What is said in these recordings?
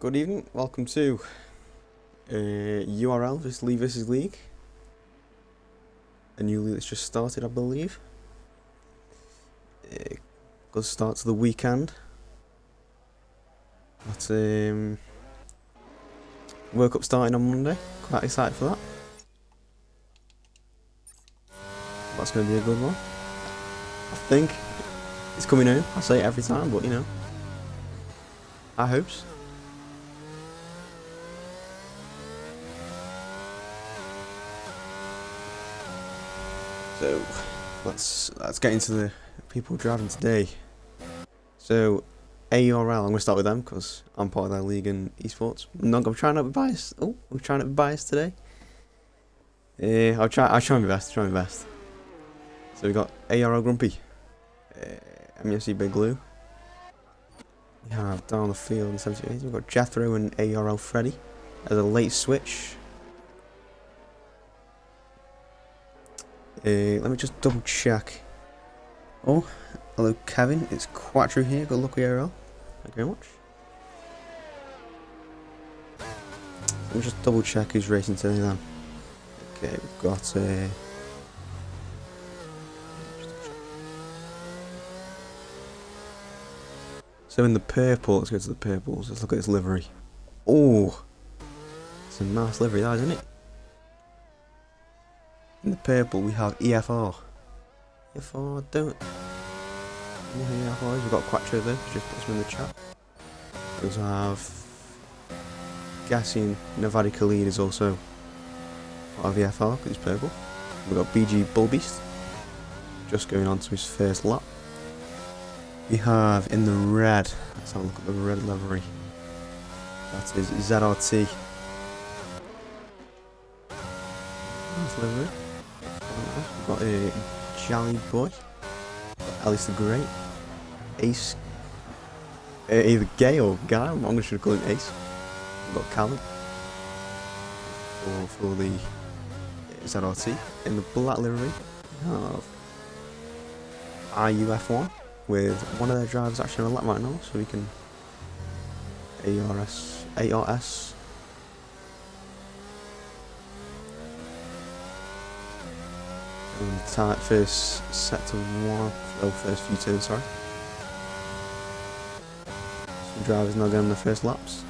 Good evening, welcome to URL vs League vs League. A new league that's just started, I believe. Good start to the weekend. Got World Cup starting on Monday. Quite excited for that. That's going to be a good one. I think it's coming home. I say it every time, but you know, I hopes. So let's get into the people driving today. So AURL, I'm gonna start with them because I'm part of their league in esports. I'm trying not to be biased. I'm trying to be biased today. I'll try my best. So we got ARL Grumpy, MFC Big Blue. We have down the field in 78. We've got Jethro and ARL Freddy as a late switch. Let me just double check. Oh, hello Kevin, it's Quattro here. Good luck with ARL. Thank you very much. Let me just double check who's racing today then. Okay, we've got so in the purple, let's go to the purples. Let's look at this livery. Oh, it's a nice livery, that isn't it? In the purple, we have EFR. EFR, don't know who EFR is. We've got Quattro there, just put some in the chat. We also have guessing Navadi Khalid is also part of EFR because he's purple. We've got BG Bullbeast, just going on to his first lap. We have in the red, let's have a look at the red livery. That is ZRT. Nice livery. We've got a Jolly Boy, Alice the Great, Ace, either Gay or Guy, I'm going to call him Ace. We've got Callum for the ZRT. In the black livery, we have IUF1 with one of their drivers actually on a lap right now, so we can ARS. And first set to one, first few turns, sorry. Some drivers now getting their first laps.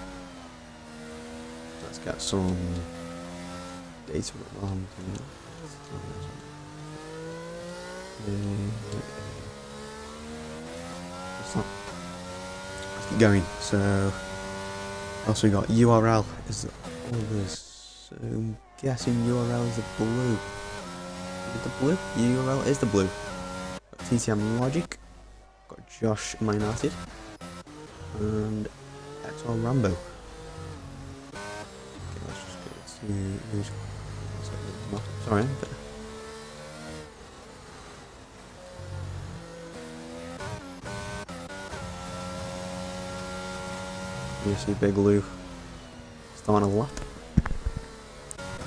Let's get some data on. Let's keep going. So, also we got URL is all this. So I'm guessing URL is the blue. Is the blue? URL is the blue. Got TTM Logic, got Josh United, and XR Rambo. Okay, let's just go to who's. Sorry, but you see Big Lou starting a lap.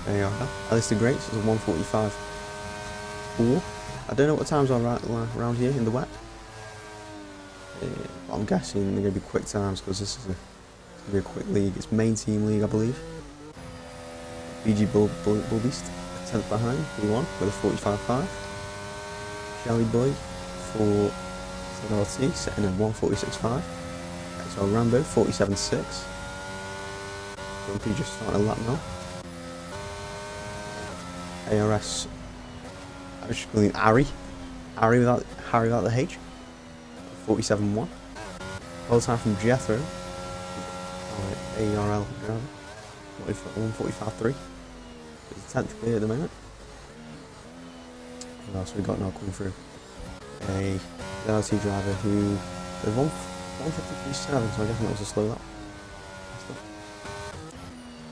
There you are. Alice the Great, so it's a 145. I don't know what times are around here in the wet. I'm guessing they're going to be quick times because this is going to be a quick league. It's main team league, I believe. BG Bullbeast, 10th behind, P1 with a 45.5. Shelly Boy for ZRT, setting at 146.5. So Rambo, 47.6. Grumpy just starting a lap now. ARS. I was just calling Harry without the H. 47.1. Whole time from Jethro. ARL driver. 145.3. It's 10th clear at the moment. What else we got now coming through? A LT driver who there's 153.7, so I guess that was a slow lap.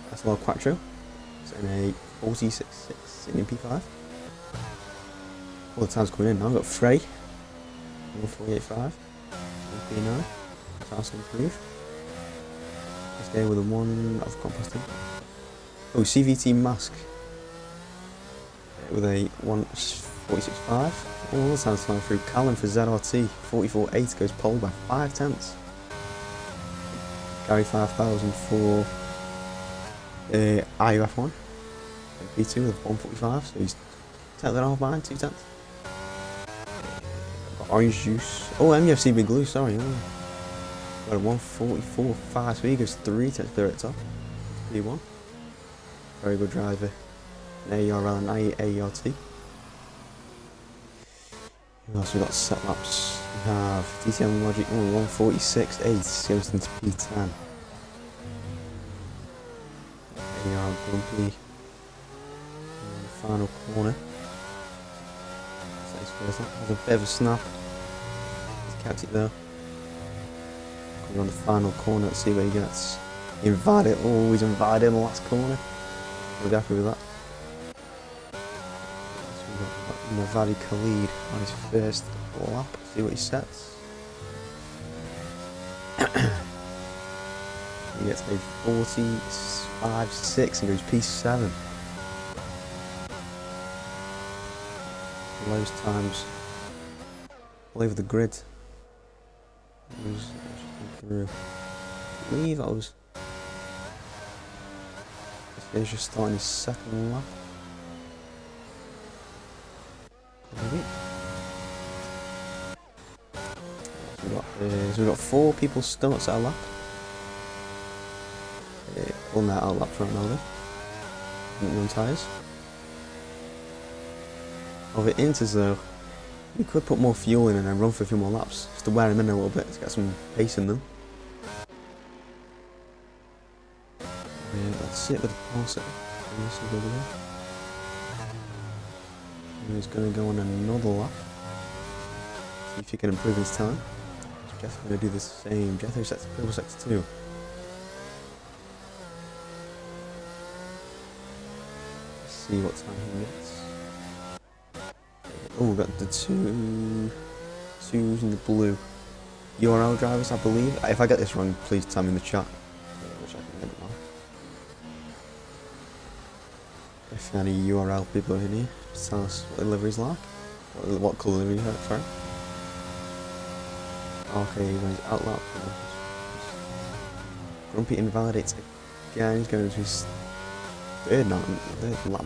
That's a lot of Quattro. It's in a 46.6 in P5. All the time's coming in now. I've got Frey, 148.5, P9, fast improve. Let's go with a one, I've got past him. Oh, CVT Mask with a 146.5. All the time's flying through. Callum for ZRT, 44.8, goes pole by 5 tenths. Gary 5000 for IUF1. P2 with 145, so he's 10th and a half behind, 2 tenths. Got Orange Juice. Oh, MUFC Big Glue, sorry. Oh. Got a 144.5, so he goes 3 tenths clear at the top. P1. Very good driver. An AERL and AERT. Who else we got set laps? We have DTM Logic 146.8, goes into P10. AERL Grumpy. Final corner. So his first lap has a bit of a snap. He's kept it though. Coming on the final corner, let's see where he gets. Invited, always invited in the last corner. We're happy with that. So we've got Navadi Khalid on his first lap. See what he sets. He gets a 45.6 and goes P7. Lowest times all over the grid. Through. I believe I was. He's just starting his second lap. Maybe. So we've got 4 people starts at a lap. All that out lap front now though. No tyres. Over inters though, you could put more fuel in and then run for a few more laps, just to wear them in a little bit, to get some pace in them. Let's sit with the Pulsar. He's going to go on another lap. See if he can improve his time. Jeff's going to do the same. Jeff sets purple sector 2. Let's see what time he gets. Oh, we've got the twos in the blue. URL drivers, I believe. If I get this wrong, please tell me in the chat. I wish I could get it wrong. If any URL people are in here, just tell us what the livery's like. What colour livery you have, sorry. Okay, when he's out lap. Grumpy invalidates again. He's going to his third lap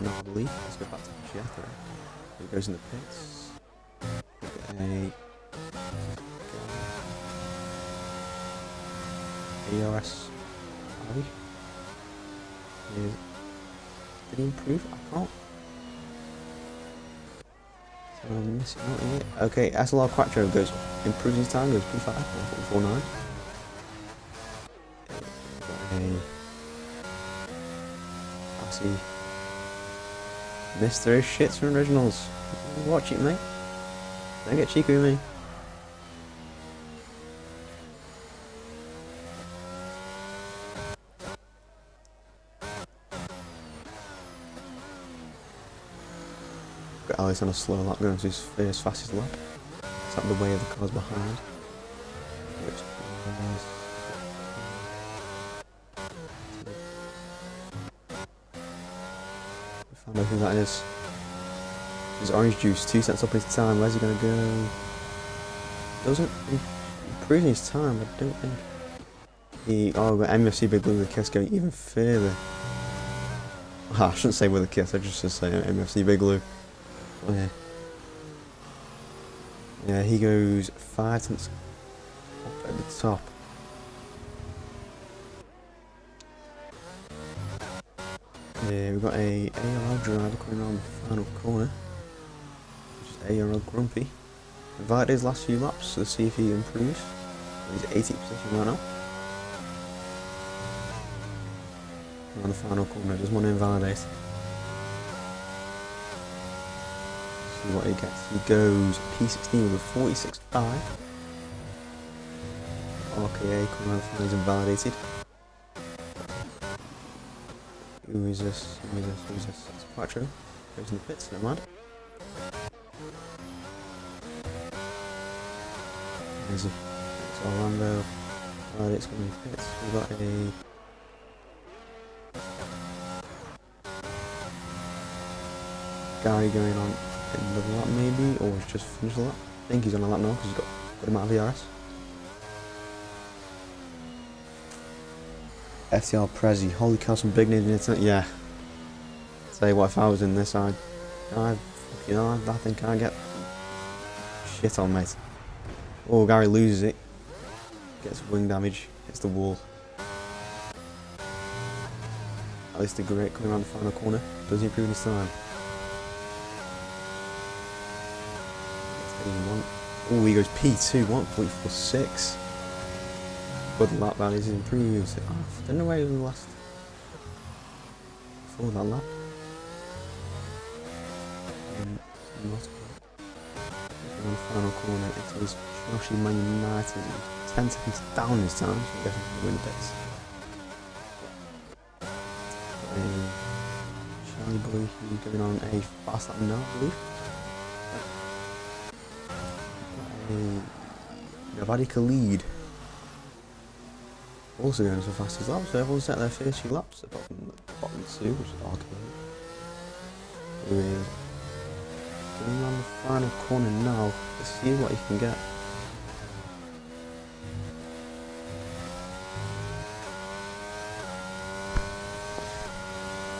now, I believe. Let's go back to Jeff. He goes in the pits. ARS Abby. Did he improve? I can't. So I'm missing out here. Okay, SLR Quattro goes, improves his time, goes P5, 1.49. I see. Mr. Shits from Originals. Watch it, mate. Don't get cheeky with me. Got Alice on a slow lap going to his first fastest lap. It's out the way of the cars behind. Which we found out who that is. His Orange Juice, 2 cents up his time. Where's he gonna go? Doesn't improve his time, I don't think. Oh, but MFC Big Blue with the kiss going even further. I shouldn't say with a kiss, I just should say MFC Big Blue. Oh, yeah. Yeah, he goes 5 tenths up at the top. Yeah, we've got a ARL driver coming around the final corner. ARL Grumpy. Invited his last few laps, so let's see if he improves. He's 18th position right now. And on the final corner, just want to invalidate. See what he gets. He goes P16 with a 46.5. RKA coming around the final, he's invalidated. Who is this? It's Quattro. Goes in the pits, never mind. It's Orlando. It's going to be pits. We've got a Gary going on another lap maybe, or he's just finished the lap. I think he's on a lap now because he's got a good amount of VRS. FTR Prezi. Holy cow, some big names in the internet. Yeah. Tell you what, if I was in this, I think I get shit on, mate. Oh, Gary loses it. Gets wing damage. Hits the wall. At least the great coming around the final corner. Does he improve his time? Oh, he goes P2, 1.46. But the lap values improves. Oh, I don't know where he was in the last. Before that lap. Not on the final corner. It was Joshi Man United. 10 seconds down this time, so I guess he can win the bits. Charlie Boy, he's going on a fast lap now, I believe. Navadi Khalid also going so fast as well, so everyone's set their first few laps apart from the bottom two, which is arcade. We're going on the final corner now to see what he can get.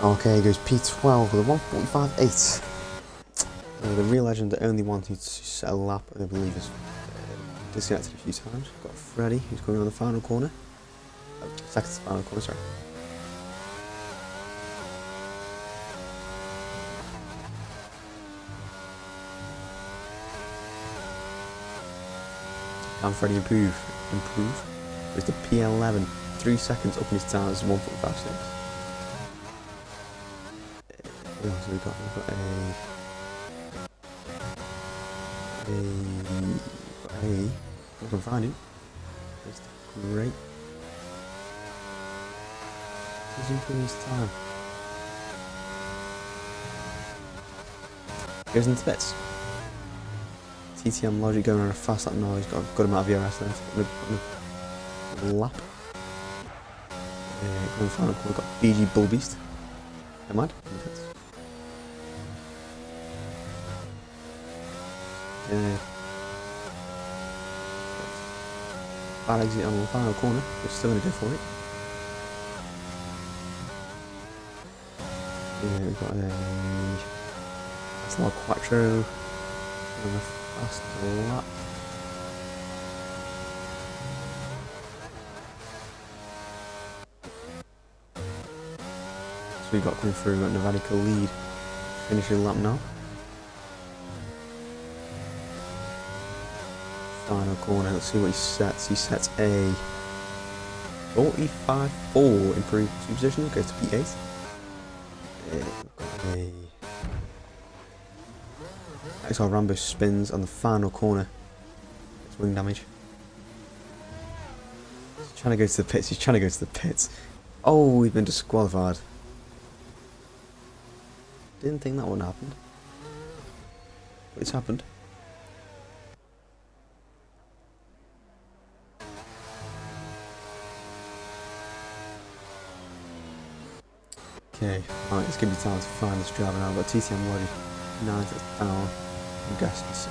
Okay, he goes P12 with a 1:45.8. The real legend, the only one who's set a lap, I believe, is disconnected a few times. We've got Freddy, who's going on the final corner. Second to the final corner, sorry. Can Freddy improve? There's the P11, 3 seconds up in his time, it's 1.56. What else have we got? We've got I can find him. That's great. He's improving his time. Goes into bits. TTM Logic going on a fast lap now. He's got a good amount of ERS there. On a lap. Going final corner, we've got BG Bull Beast. Never mind. Bad exit on the final corner, we're still going to go for it. Yeah, we've got a Tesla Quattro on a fast lap. So we got coming through, we've got Navadi Khalid finishing the lap now. Final corner, let's see what he sets. He sets a 45.4 improved two position, goes to P8. XR Rambo spins on the final corner. It's wing damage. He's trying to go to the pits, Oh, we've been disqualified. Didn't think that would happen. But it's happened. Okay, alright, it's going to be time to find this driver now. I've got TTM Logic 9th down. I'm guessing it's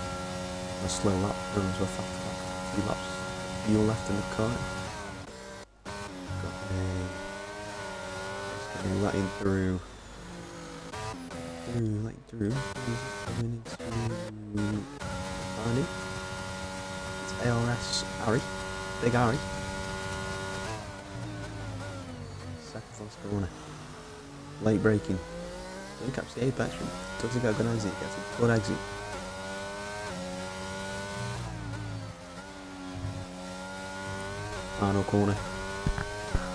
a slow lap, runs to a fast lap. 2 laps. Fuel left in the car. Got a letting through. Letting through. Coming into finding. It's ARS Ari. Big Ari. Second last corner. Late braking. Doesn't catch the apex. Doesn't get a good exit. Gets a good exit. Final corner.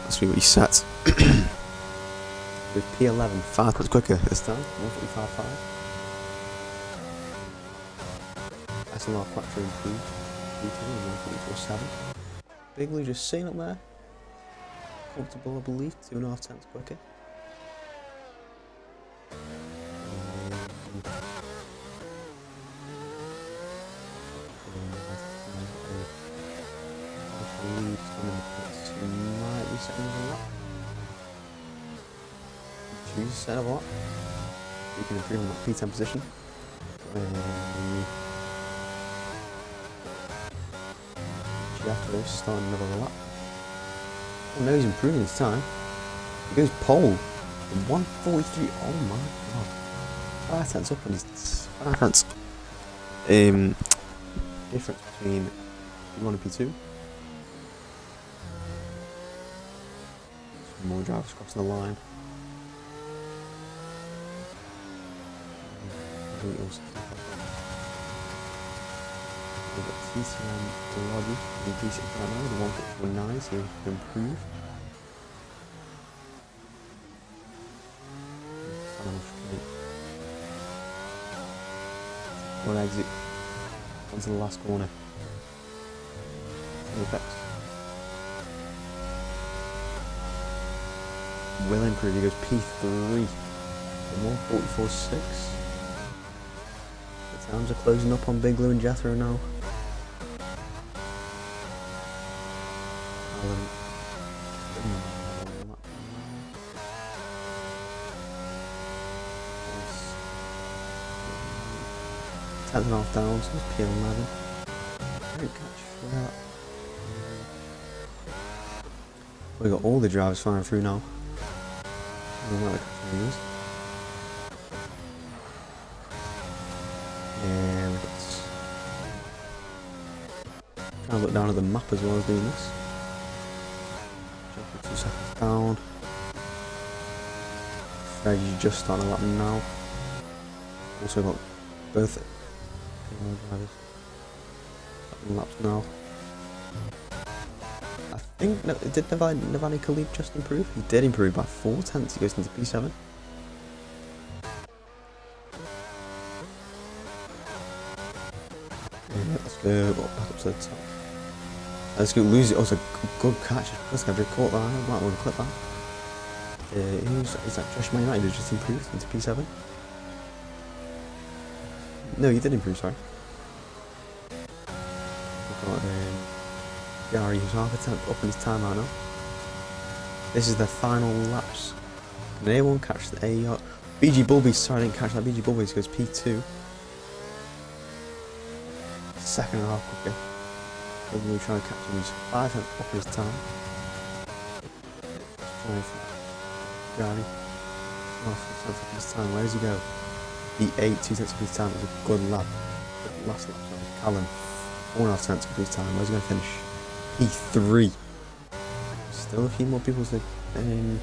Let's see what he sets. With P11, 5 minutes quicker this time. 1:45.5. SLR Quattro improved. P2 1:44.7. Big Lou just sitting up there. Comfortable, I believe. 2.5 tenths quicker. Choose set of what? You can improve on that P10 position. Giotto start another lap. Oh no, he's improving his time. He goes pole. 143. Oh my god. 5 cents up on his 5 cents. Difference between P1 and P2. Some more drivers crossing the line. We've got TCM Lobby in P6 right now, the 1.49, so we can improve. One exit onto the last corner. Effects. Will improve, he goes P3. 144.6. The times are closing up on Big Lou and Jethro now. Tenth and a half down, so it's P11. Great catch for that. We've got all the drivers flying through now. And let's try and look down at the map as well as doing this. Jump 2 seconds down. Freddie's just starting a lap now. Also got both drivers laps now. I think, no, did Navani Khalid just improve? He did improve by 4 tenths, he goes into P7. And let's go back up to the top. Let's go lose it. Oh, it's a good catch. Let's go, caught that. I might want to clip that. Is that Josh Man United who just improved into P7? No, he did improve, sorry. We've got Gary, who's half a tenth up in his timeout now. This is the final laps. Can anyone catch the AR? BG Bulby, sorry I didn't catch that. BG Bulby goes P2. Second and a half quicker. We're trying to catch him, he's 5 tenths up in his time. Gary, half a tenth up in his time. Where does he go? P8, 2 tenths up his time. It was a good lap. Good last lap, sorry. Callum, 4.5 tenths up his time. Where's he going to finish? P3. Still a few more people to come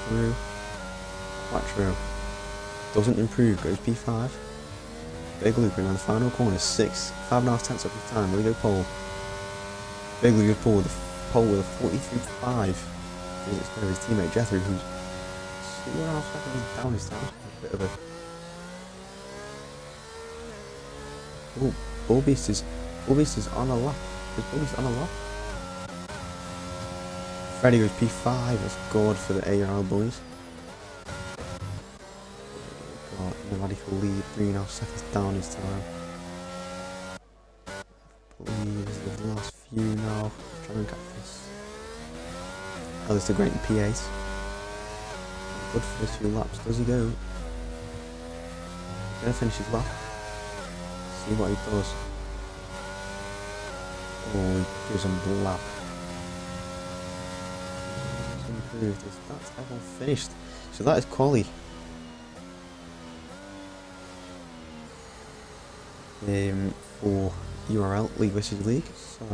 through. Quattro doesn't improve, goes P5. Big Luke around the final corner, 5.5 tenths up his time. Will he go pole? Big Luke goes pole with a 43.5. It's kind of his teammate Jethro, who's 2.5 seconds down his time. A bit of a. Oh, Bullbeast is on a lap. Is Bullbeast on a lap? Freddie goes P5. That's good for the ARL boys. God, nobody for lead. 3.5 seconds down his time. I believe this is the last few now. Trying to catch this. Oh, this is a great P8. Good for this few laps. Does he go? He's gonna finish his lap. See what he does. Oh, he gives him the lap. He's improved. That's everyone finished. So that is quali. For URL League versus League. So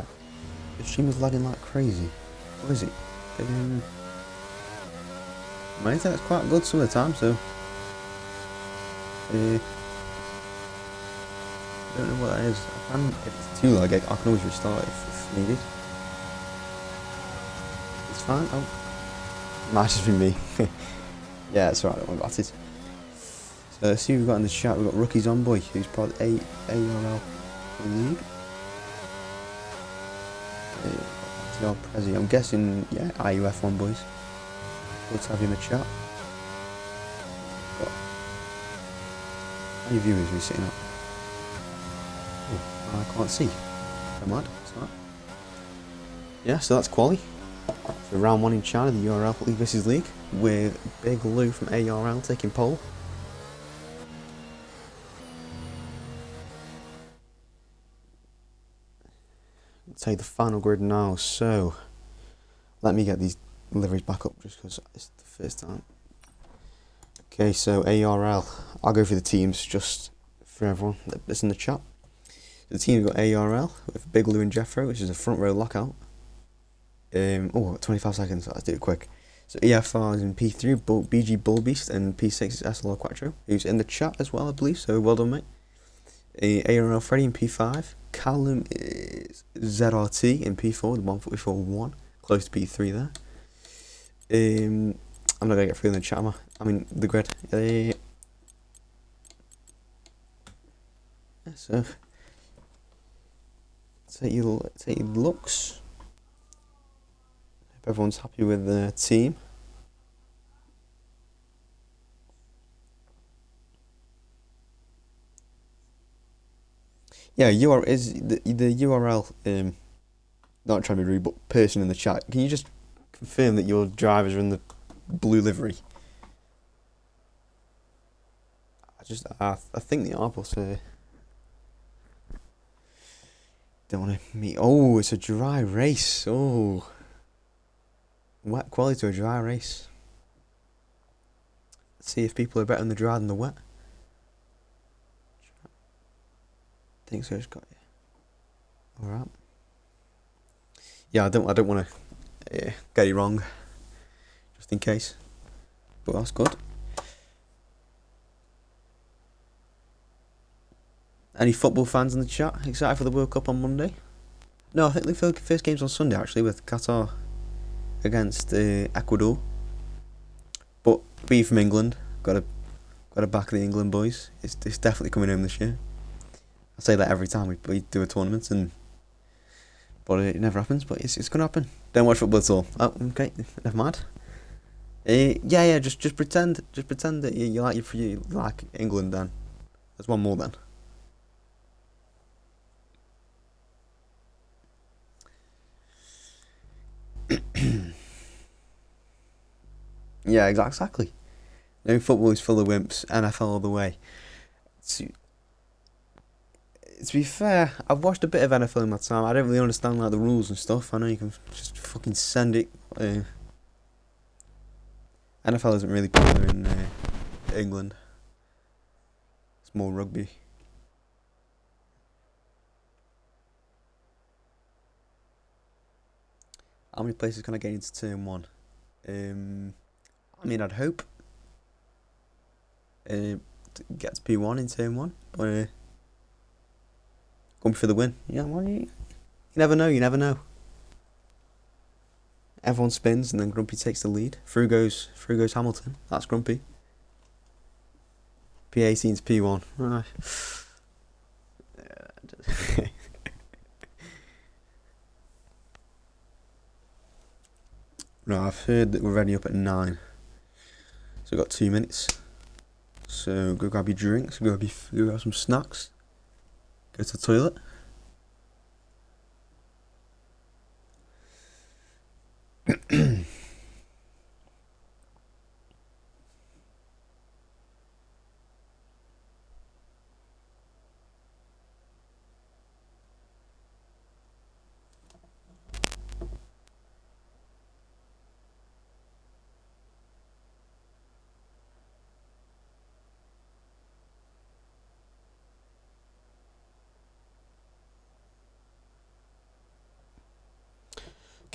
the stream was lagging like crazy. What is it? I think that's quite good some of the time, so I don't know what that is. If it's too lag, I can always restart it if needed. It's fine. Oh, might just be me. Yeah, it's alright, I don't got it. So let's see who we've got in the chat. We've got Rookie Zomboy, who's part of ARL League. I'm guessing, yeah, IUF1 boys. Good to have you in the chat. But how many viewers are we sitting at? Oh, I can't see. Never mind, it's alright. Yeah, so that's quali. So round 1 in China, the URL League versus League, with Big Lou from ARL taking pole. take the final grid now. So let me get these liveries back up just because it's the first time. Okay, so ARL. I'll go through the teams just for everyone that's in the chat. The team's got ARL with Big Lou and Jeffro, which is a front row lockout. 25 seconds, let's do it quick. So EFR is in P3, BG Bullbeast, and P6 is SLR Quattro, who's in the chat as well, I believe, so well done, mate. ARL Freddy in P5, Callum is ZRT in P4, the 144-1, close to P3 there. I'm not going to get through in the chat, I mean, the grid. So, take your looks. Hope everyone's happy with the team. Yeah, is the URL. Not trying to be rude, but person in the chat. Can you just confirm that your drivers are in the blue livery? I think they are, but don't want to meet. Oh, it's a dry race. Oh, wet quality to a dry race. Let's see if people are better in the dry than the wet. I think so. It's got you. All right. Yeah, I don't want to get it wrong, just in case. But that's good. Any football fans in the chat excited for the World Cup on Monday? No, I think the first game's on Sunday actually, with Qatar against Ecuador. But being from England, got to back the England boys. It's definitely coming home this year. I say that every time we do a tournament, but it never happens. But it's gonna happen. Don't watch football at all. Oh, okay, never mind. Yeah. Just pretend that you like England. Then there's one more then. Yeah, exactly. No, football is full of wimps. NFL all the way. To be fair, I've watched a bit of NFL in my time. I don't really understand like the rules and stuff. I know you can just fucking send it. NFL isn't really popular in England. It's more rugby. How many places can I get into turn one? I mean, I'd hope to get to P1 in turn one. Going for the win. Yeah, well, you never know. You never know. Everyone spins and then Grumpy takes the lead. Through goes Hamilton. That's Grumpy. P18 to P1. Right. Right, I've heard that we're ready up at 9. So we've got 2 minutes. So go grab your drinks, go grab some snacks, go to the toilet.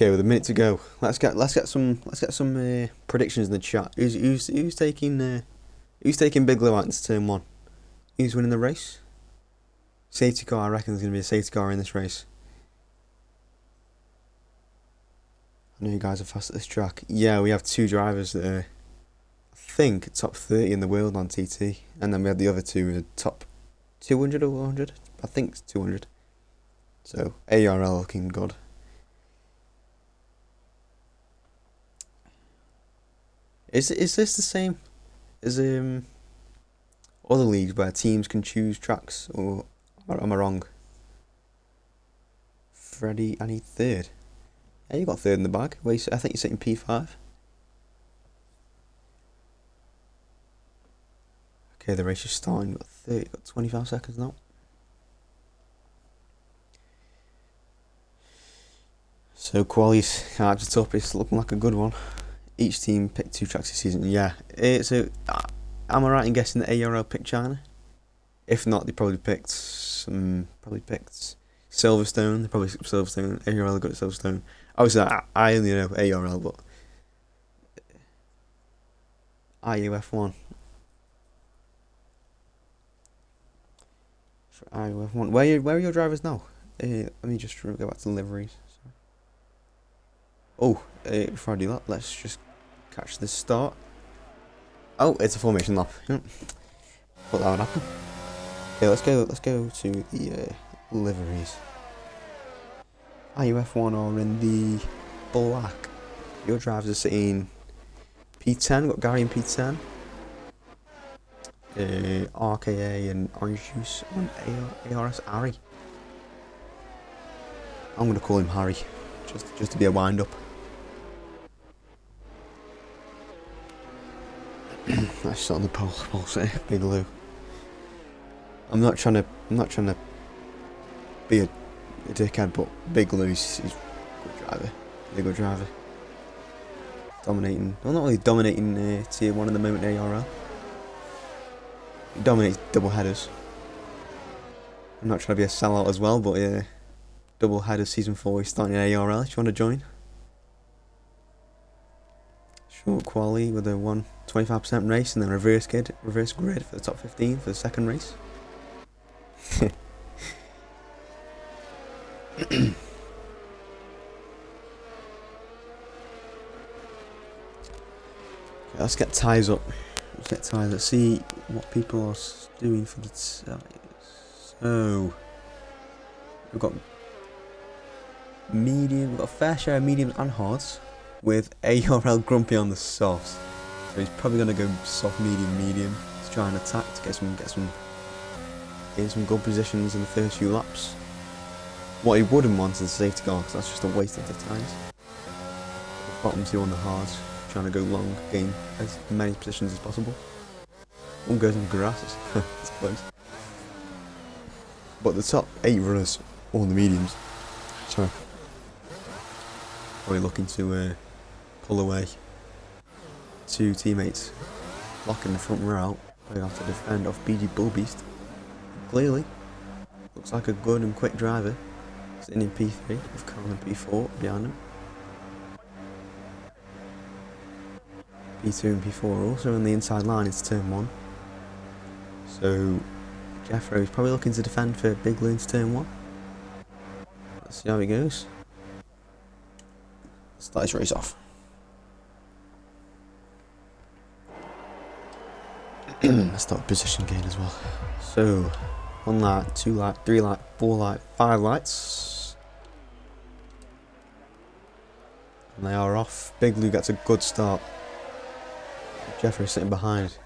Okay, with a minute to go, let's get some predictions in the chat. Who's taking Big Lou out into turn 1? Who's winning the race? Safety car. I reckon there's gonna be a safety car in this race. I know you guys are fast at this track. Yeah, we have 2 drivers that are, I think, top 30 in the world on TT, and then we have the other 2 are top 200 or 100. I think it's 200. So ARL looking good. Is this the same as other leagues where teams can choose tracks, or am I wrong? Freddie, I need 3rd. Yeah, you got 3rd in the bag. Wait, I think you're sitting P5. Okay, the race is starting. Got 25 seconds now. So quali's catched up. It's looking like a good one. Each team picked 2 tracks this season. Yeah. Am I right in guessing that ARL picked China? If not, they probably picked Silverstone. They probably skipped Silverstone. ARL got Silverstone. Obviously, I only know ARL, but IUF1. For IUF1. Where are your drivers now? Let me just go back to liveries. Oh, before I do that, let's just catch the start. Oh, it's a formation lap. Thought that would happen. Okay, let's go to the liveries. IUF1 are in the black. Your drivers are sitting P10. We've got Gary in P10. RKA and Orange Juice on ARS Harry. I'm gonna call him Harry, just to be a wind up. That's on the pole say Big Lou. I'm not trying to be a dickhead, but Big Lou's he's a good driver. Dominating, well, not really dominating tier 1 at the moment ARL. He dominates double headers. I'm not trying to be a sellout as well, but yeah, double headers season 4 is starting in ARL. If you want to join. Short quali with a 25% race and then reverse grid for the top 15 for the second race. Okay, let's get ties up. Let's see what people are doing for the ties. So we've got medium. We've got a fair share of mediums and hards, with ARL Grumpy on the softs. So he's probably gonna go soft, medium to try and attack to get some good positions in the first few laps. What he wouldn't want is a safety car, because that's just a waste of the tyres. Bottom 2 on the hards, trying to go long, gain as many positions as possible. One goes in the grass, it's close. But the top 8 runners, all the mediums, sorry, probably looking to pull away. 2 teammates blocking the front row out. They have to defend off BG Bullbeast. Clearly, looks like a good and quick driver. Sitting in P3 with Carl in P4 behind him. P2 and P4 are also on the inside line into turn 1. So Jeffro is probably looking to defend for Big Lou into turn 1. Let's see how it goes. Start his race off. Let's start position gain as well. So 1 light, 2 light, 3 light, 4 light, 5 lights. And they are off. Big Lou gets a good start. Jeffrey sitting behind.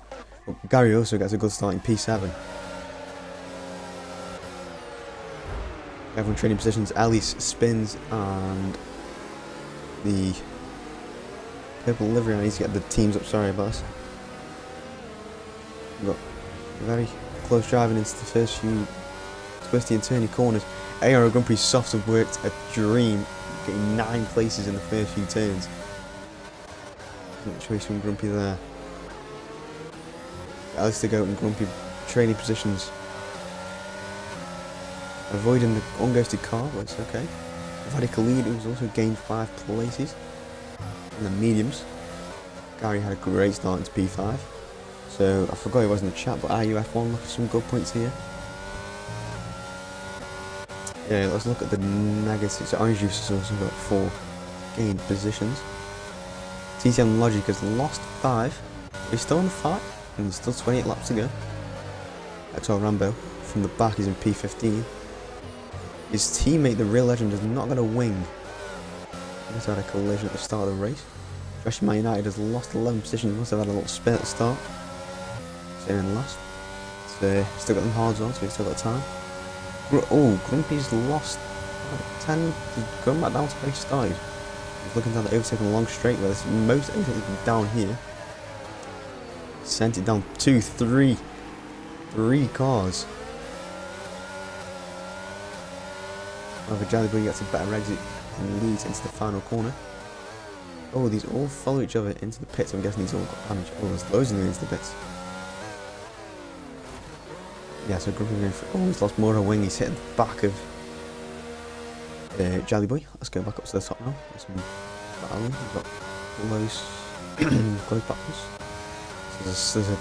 But Gary also gets a good start in P7. Everyone trading positions. Ellis spins and the purple livery. I need to get the teams up. Sorry about this. We've got very close driving into the first few twisty and turny corners. ARL Grumpy softs have worked a dream, getting 9 places in the first few turns. Not choice from Grumpy there. Alistair Goat and Grumpy trading positions. Avoiding the unghosted car, but it's okay. Vadi Khalid, who's also gained 5 places. And the mediums. Gary had a great start into P5. So I forgot he was in the chat, but IUF1 look at some good points here. Yeah, let's look at the negatives. So Orange Juice has also got 4 gained positions. TCM Logic has lost 5. He's still in the fight, and there's still 28 laps to go. XR Rambo from the back is in P15. His teammate, the real legend, has not got a wing. He's had a collision at the start of the race. Especially Man United has lost 11 positions. Must have had a little spin at the start. Staying in last. So still got them hards on, so he's still got time. Grumpy's lost 10. He's going back down to where he started. He's looking down the overtake on a long straight where there's most overtake down here. Sent it down 2, 3 cars. However, Jelly Boy gets a better exit and leads into the final corner. Oh, these all follow each other into the pits. I'm guessing these all got damage. Oh, there's loads of them into the pits. Yeah, so Grumpy going for. Oh, he's lost more of a wing. He's hitting the back of Jelly Boy. Let's go back up to the top now. There's some battling. We've got close battles. So there's a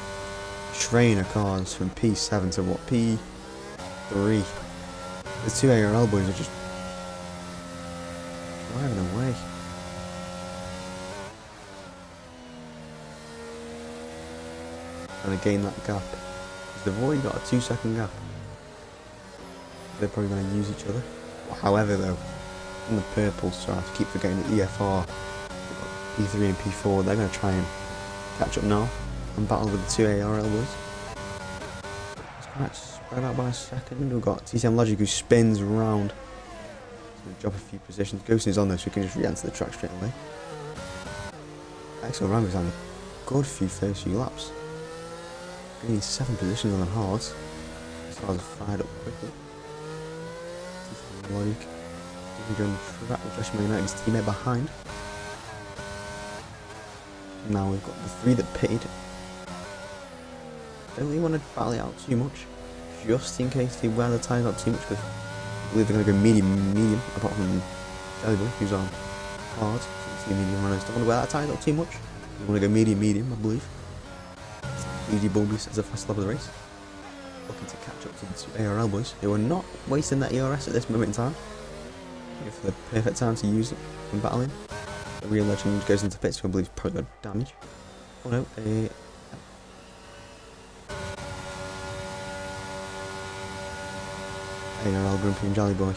train of cars from P7 to what? P3. The two ARL boys are just driving away. Trying to gain that gap. They've already got a 2-second gap. They're probably going to use each other. However, though, in the purple, so I have to keep forgetting the EFR. They've got P3 and P4. They're going to try and catch up now and battle with the two ARL boys. It's quite spread out by a second. We've got TCM Logic who spins around. He's going to drop a few positions. Ghost is on this, so we can just re-enter the track straight away. Axel Rambo's having a good first few laps. Gaining 7 positions on the hards. As far as fired up quickly. Logic. Going to track with Josh United's teammate behind. Now we've got the 3 that pitted. Don't really want to battle it out too much, just in case they wear the tyres out too much, because I believe they're going to go medium, apart from Jelly Boy, who's on hard. So you see medium runners don't want to wear that tyres out too much. They want to go medium, I believe. Easy Bulbies as a fast lap of the race. Looking to catch up to the two ARL boys, who are not wasting that ERS at this moment in time. Waiting for the perfect time to use it in battling. The real legend goes into pits, who I believe probably got damage. Oh no, ARL Grumpy and Jelly Boy.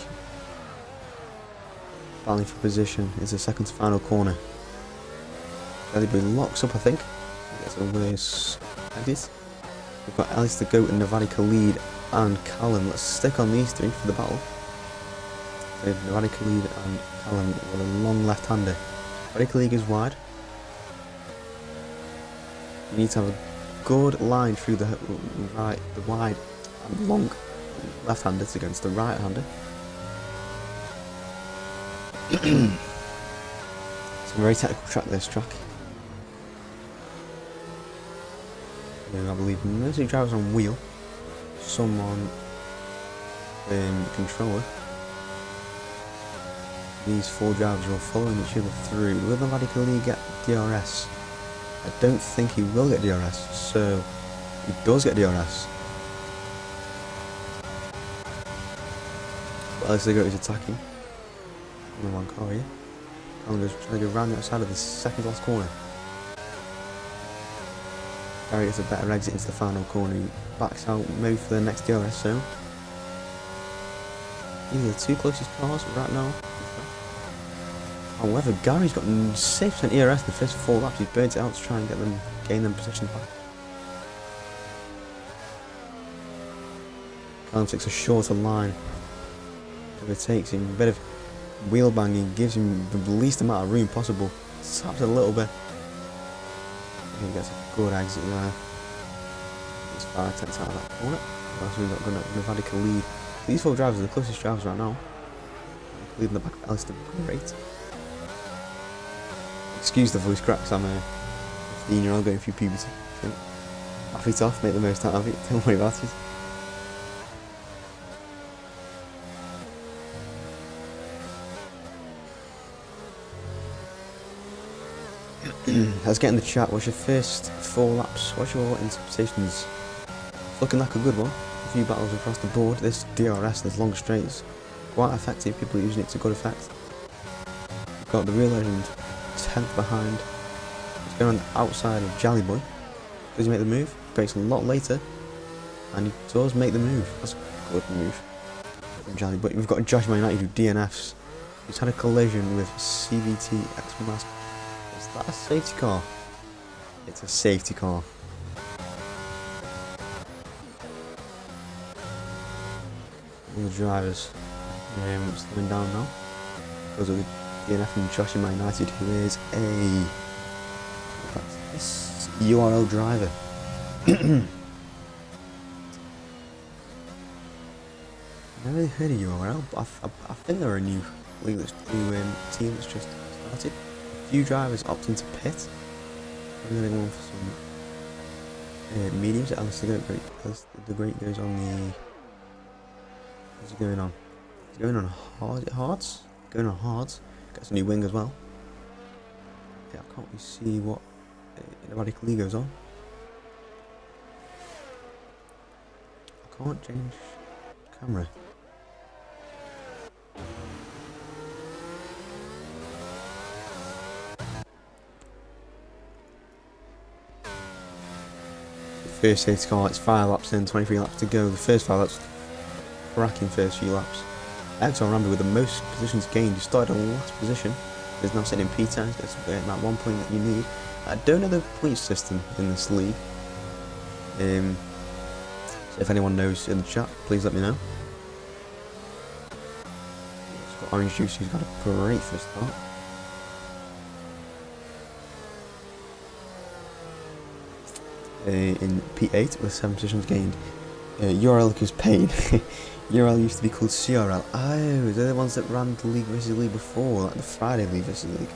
Battling for position is the second to final corner. Jelly Boy locks up, I think. Gets over this exit. We've got Alice the Goat and Navadi Khalid and Callum. Let's stick on these 3 for the battle. So Navadi Khalid and Callum with a long left-hander. Navadi Khalid is wide. You need to have a good line through the wide and long left-handers against the right-hander. It's a very technical track, this track. I believe most of the drivers on wheel, some on controller. These 4 drivers are all following each other through. Will Navadi Khalid get DRS? I don't think he will get DRS, so he does get DRS. But Alex Ligo is attacking. In the one car here. I'm just trying to go round the outside of the second last corner. Gary gets a better exit into the final corner. He backs out, maybe for the next DRS zone. These are the 2 closest cars right now. However, Gary's got 6% ERS in the first 4 laps. He's burnt it out to try and gain them positions back. Callum takes a shorter line. Overtakes him. A bit of wheel banging gives him the least amount of room possible. Taps a little bit. He gets a good exit there. He's 5 tenths out of that corner. Also we've got Navadi Khalid. These 4 drivers are the closest drivers right now. Khalid in the back of Alistair, great. Excuse the voice cracks, I'm a 15-year-old going through puberty. So, laugh it off, make the most out of it, don't worry about it. Let's get in the chat. What's your first 4 laps? What's your interpretations? Looking like a good one. A few battles across the board. This DRS, this long straights, quite effective. People are using it to good effect. We've got the real legend 10th behind. He's going on the outside of Jelly Boy. Does he make the move? Breaks a lot later, and he does make the move. That's a good move from Jelly Boy. We've got Josh United who DNFs. He's had a collision with CVT X Mask. Is that a safety car? It's a safety car. All the drivers slowing down now. Goes with DNF from Josh United, who is this URL driver. Never really heard of URL, but I think they're a new team that's just started. A few drivers opting to pit. I'm going to go on for some mediums. Alistair the Great goes on the. What's he going on? He's going on hards. Going on hards. Gets a new wing as well. Yeah, I can't really see what Radical Lee goes on. I can't change camera. First safety car, it's 5 laps in, 23 laps to go. The first 5 laps, cracking first few laps. Exxon Rambo with the most positions gained. He started on last position. He's now sitting in P10. He's getting that 1 point that you need. I don't know the point system in this league. So if anyone knows in the chat, please let me know. It's got Orange Juice, who's got a great first start. In P8 with 7 positions gained. URL is paid. URL used to be called CRL. Oh, they're the ones that ran the League vs League before, like the Friday League vs League.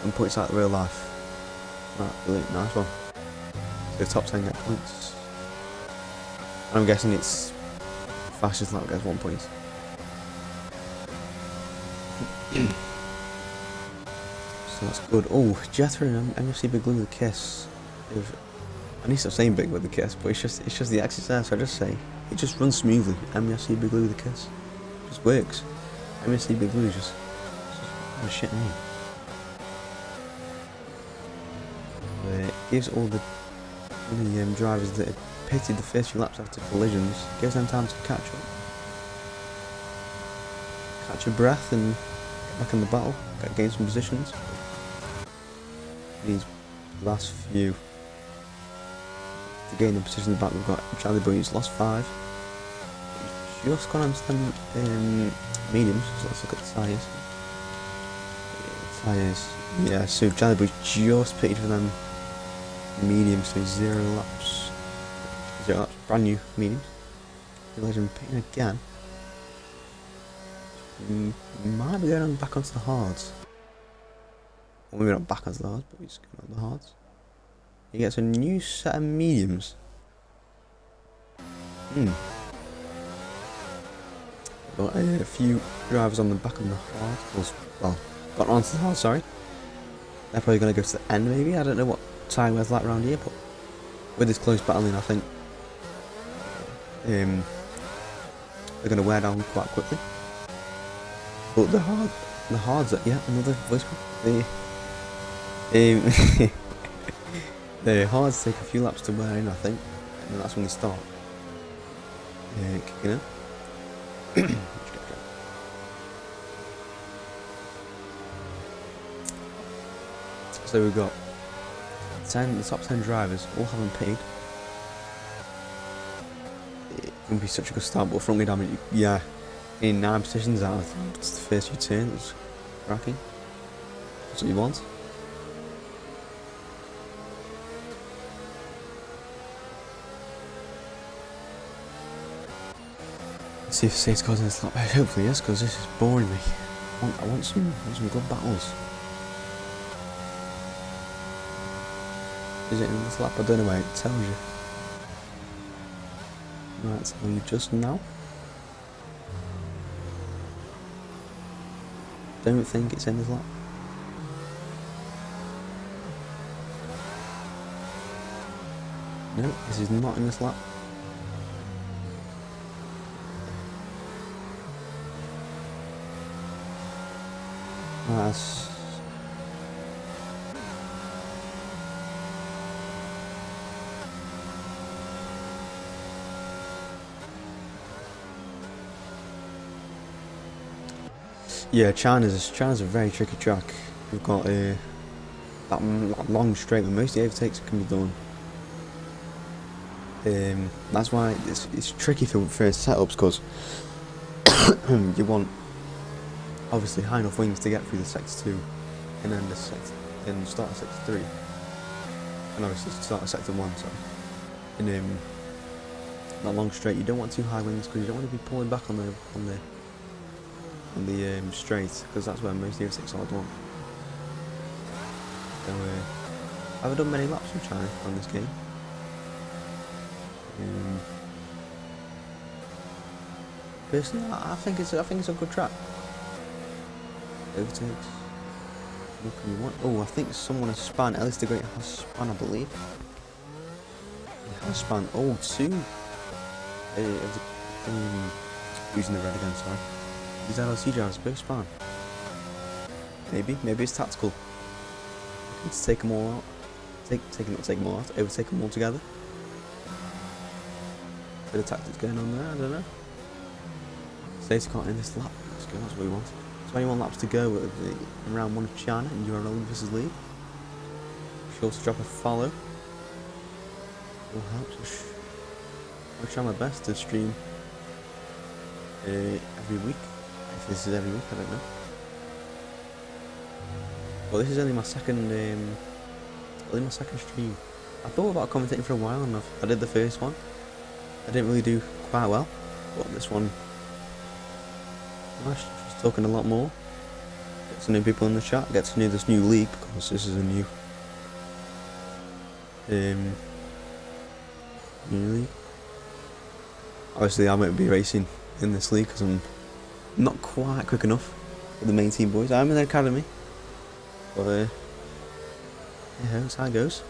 And points like real life. Right, brilliant, nice one. So top 10 get points. And I'm guessing it's fastest lap gets 1 point. So that's good. Oh, Jethro and MFC Big Blue with a kiss. I need to stop saying big with the kiss, but it's just the exercise. So I just say it just runs smoothly. MFC Big Blue with a kiss, it just works. MFC Big Blue is just a shit name. It gives all the drivers that had pitted the first few laps after collisions, gives them time to catch up, catch your breath, and get back in the battle. Gain some positions. These last few to gain the positions back, we've got Charlie Boy, who's lost 5. He's just gone on to mediums, so let's look at the tyres. Yeah, so Charlie Boy just pitted for them mediums, so 0 laps. 0 laps, brand new mediums. The legend pitting again. Might be going on back onto the hards. Well, maybe not back onto the hards, but he's going on the hards. He gets a new set of mediums. Got a few drivers on the back of the hards. Well, got onto the hards, sorry. They're probably going to go to the end, maybe. I don't know what time we're like around here, but with this close battling, I think they're going to wear down quite quickly. But the hards, yeah, another voice. The hards take a few laps to wear in, I think, and that's when they start kicking in. So we've got the top 10 drivers all haven't paid. It can be such a good start, but front wheel damage, yeah, in 9 positions out of the first few turns, cracking. That's what you want. Let's see if safety cars in this lap. Hopefully yes, because this is boring me. I want some good battles. Is it in this lap? I don't know where it tells you. Might tell you just now. Don't think it's in this lap. No, this is not in this lap. That's... Yeah, China's a very tricky track. We've got that long straight where most of the overtakes can be done. That's why it's tricky for first setups, because you want obviously high enough wings to get through the sector 2 and then start at sector 3, and obviously start at sector 1. So, and not long straight. You don't want too high wings because you don't want to be pulling back on the straight, because that's where most of the 6 hard want. So I haven't done many laps from China on this game. Personally, I think it's a good track. Overtakes. What can you want? Oh, I think someone has spun. Ellis the Great has spun, I believe. He has spun. Oh, 2. Using the red again, sorry. These LLC drivers both spun. Maybe it's tactical. Let's take them all out. Not take them all out. Overtake them all together. Bit of tactics going on there. I don't know. Safety car in this lap. Let's go. That's what we want. 21 laps to go in round 1 of China and you are rolling versus lead. Sure to drop a follow. Will help. I'll try my best to stream every week. If this is every week, I don't know. Well, this is only my second stream. I thought about commentating for a while, and I did the first one. I didn't really do quite well, but this one, I was talking a lot more. Get some new people in the chat. Get to know this new league, because this is a new league. Obviously, I won't be racing in this league because I'm not quite quick enough for the main team boys. I'm in the academy, but yeah, that's how it goes.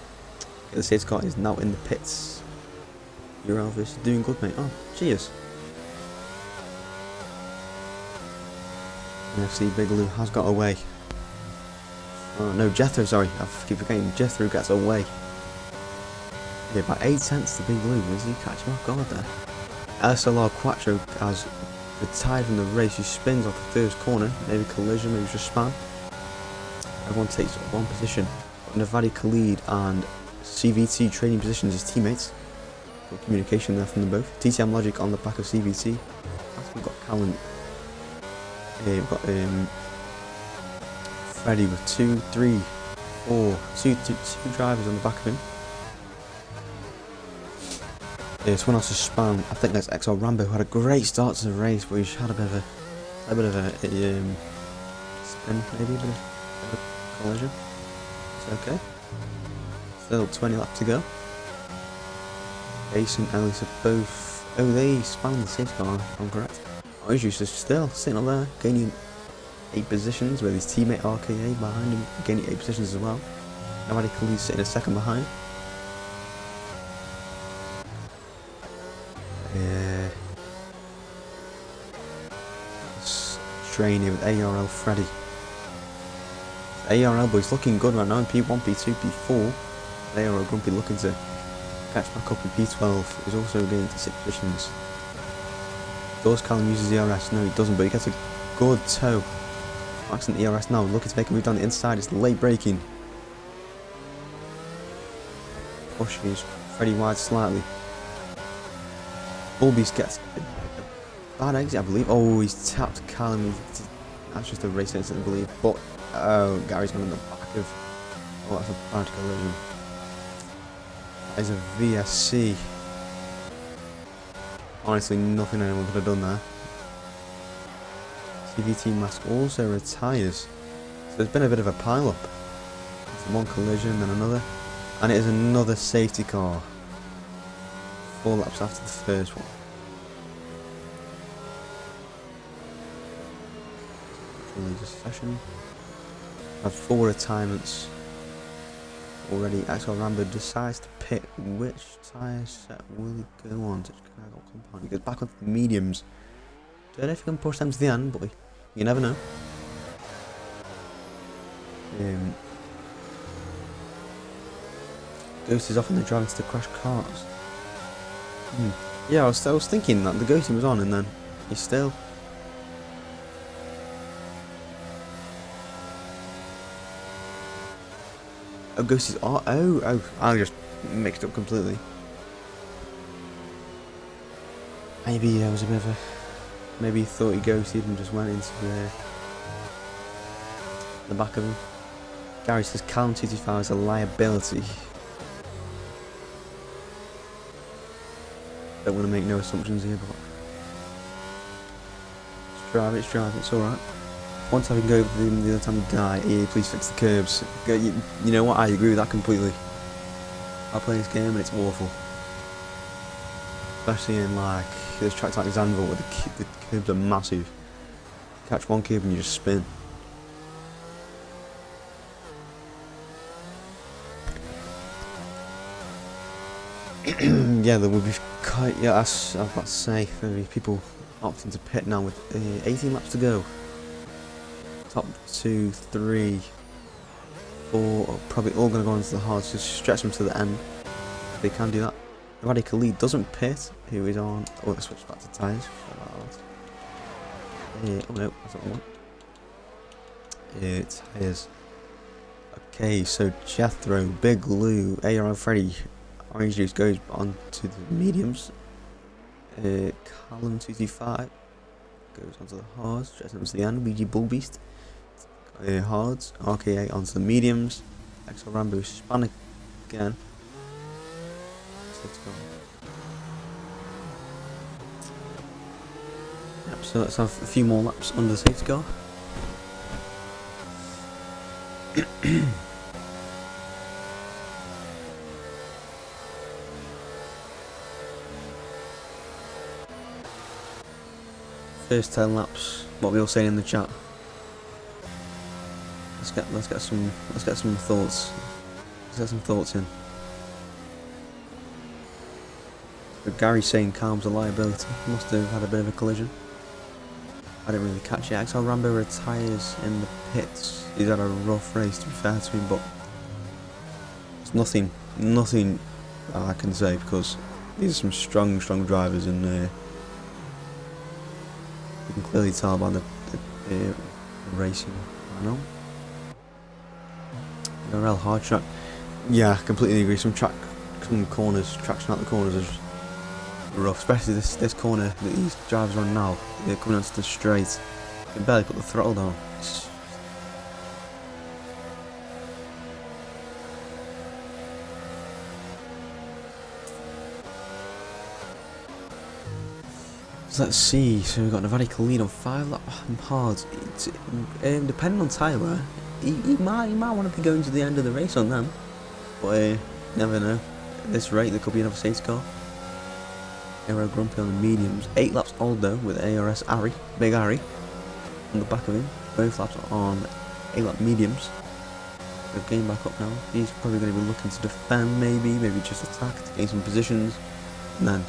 The safety car is now in the pits. Your Elvis is doing good, mate. Oh, cheers. And FC Bigaloo has got away. Oh no, Jethro, sorry, I keep forgetting. Jethro gets away. Yeah, by 8 cents to Bigaloo. Is he catching off guard there? SLR Quattro has retired from the race. He spins off the first corner. Maybe collision, maybe just span. Everyone takes one position. Navadi Khalid and CVT trading positions as teammates. Good communication there from them both. TTM Logic on the back of CVT. We've got Callan. We've got Freddy with 2 drivers on the back of him. Someone else has spun. I think that's XL Rambo, who had a great start to the race, but he's had a bit of a spin, maybe a bit of a collision. It's okay. Still 20 laps to go. Ace and Ellis are both. Oh, they spun the safety car, if I'm correct. MrOwShutes is still sitting up there, gaining 8 positions, with his teammate RKA behind him, gaining 8 positions as well. Nobody Khalid sitting a second behind. Training with ARL Freddy. ARL boys looking good right now in P1, P2, P4. ARL Grumpy looking to catch back up in P12. He's also getting to 6 positions. Does Callum uses the ERS? No, he doesn't, but he gets a good toe. Maxing the ERS now, looking to make a move down the inside. It's late braking. Pushing Freddy wide slightly. Bullbeast gets a bad exit, I believe. Oh, he's tapped Callum. That's just a race incident, I believe. But Gary's gone in the back of. Oh, that's a bad collision. That is a VSC. Honestly, nothing anyone could have done there. CVT mask also retires. So there's been a bit of a pile up. One collision, then another. And it is another safety car. 4 laps after the first one. Release session. Had 4 retirements already. Axel Rambo decides to pit. Which tyre set will he go on? He goes back with mediums. Don't know if he can push them to the end, but you never know. Ghost is often the drivers to crash cars. Yeah, I was thinking that the ghosting was on, and then he's still. Oh, Ghost is on. Oh, I just mixed up completely. Maybe there was a bit of a. Maybe he thought he ghosted and just went into the back of him. Gary says Callum 225 is a liability. Don't want to make no assumptions here, but it's drive, it's alright. Once I can go over the other time we die, EA, please fix the curbs. You know what, I agree with that completely. I play this game and it's awful. Especially in like, there's tracks like Zanville where the curbs are massive. You catch one curb and you just spin. Yeah, there would be quite, yeah, I was about to say, there'll be people opting to pit now with 18 laps to go. Top 2, 3, 4 are probably all going to go into the hards, just stretch them to the end. They can do that. Radical Lead doesn't pit, who is on, oh, let's switch back to tyres. Oh no, that's not one. Tyres. Okay, so Jethro, Big Lou, ARL Freddy, Orange Juice goes on to the mediums. Callum 225 goes onto the hards, stretching them to the end. BG Bull Beast, hards, RKA onto the mediums. XL Rambo Hispanic again. Let's go. Yep, so let's have a few more laps under the safety car. First 10 laps, what we all saying in the chat. Let's get some thoughts. Let's get some thoughts in. But Gary's saying COMMS a liability. Must have had a bit of a collision. I didn't really catch it. XL Rambo retires in the pits. He's had a rough race, to be fair to him, but it's nothing I can say, because these are some strong drivers, and you can clearly tell by the racing. I know. URL hard track. Yeah, completely agree. Some corners, traction out the corners is rough, especially this corner that these drivers are on now. They're coming onto the straight. You can barely put the throttle down. So let's see. So we've got a radical lead on 5 lap hards. Depending on tyre wear, he might want to be going to the end of the race on them, but never know. At this rate, there could be another safety car. Aero Grumpy on the mediums. 8 laps old though, with ARS Harry, Big Harry, on the back of him. Both laps on 8 lap mediums. They're getting back up now. He's probably going to be looking to defend, maybe just attack to gain some positions, and then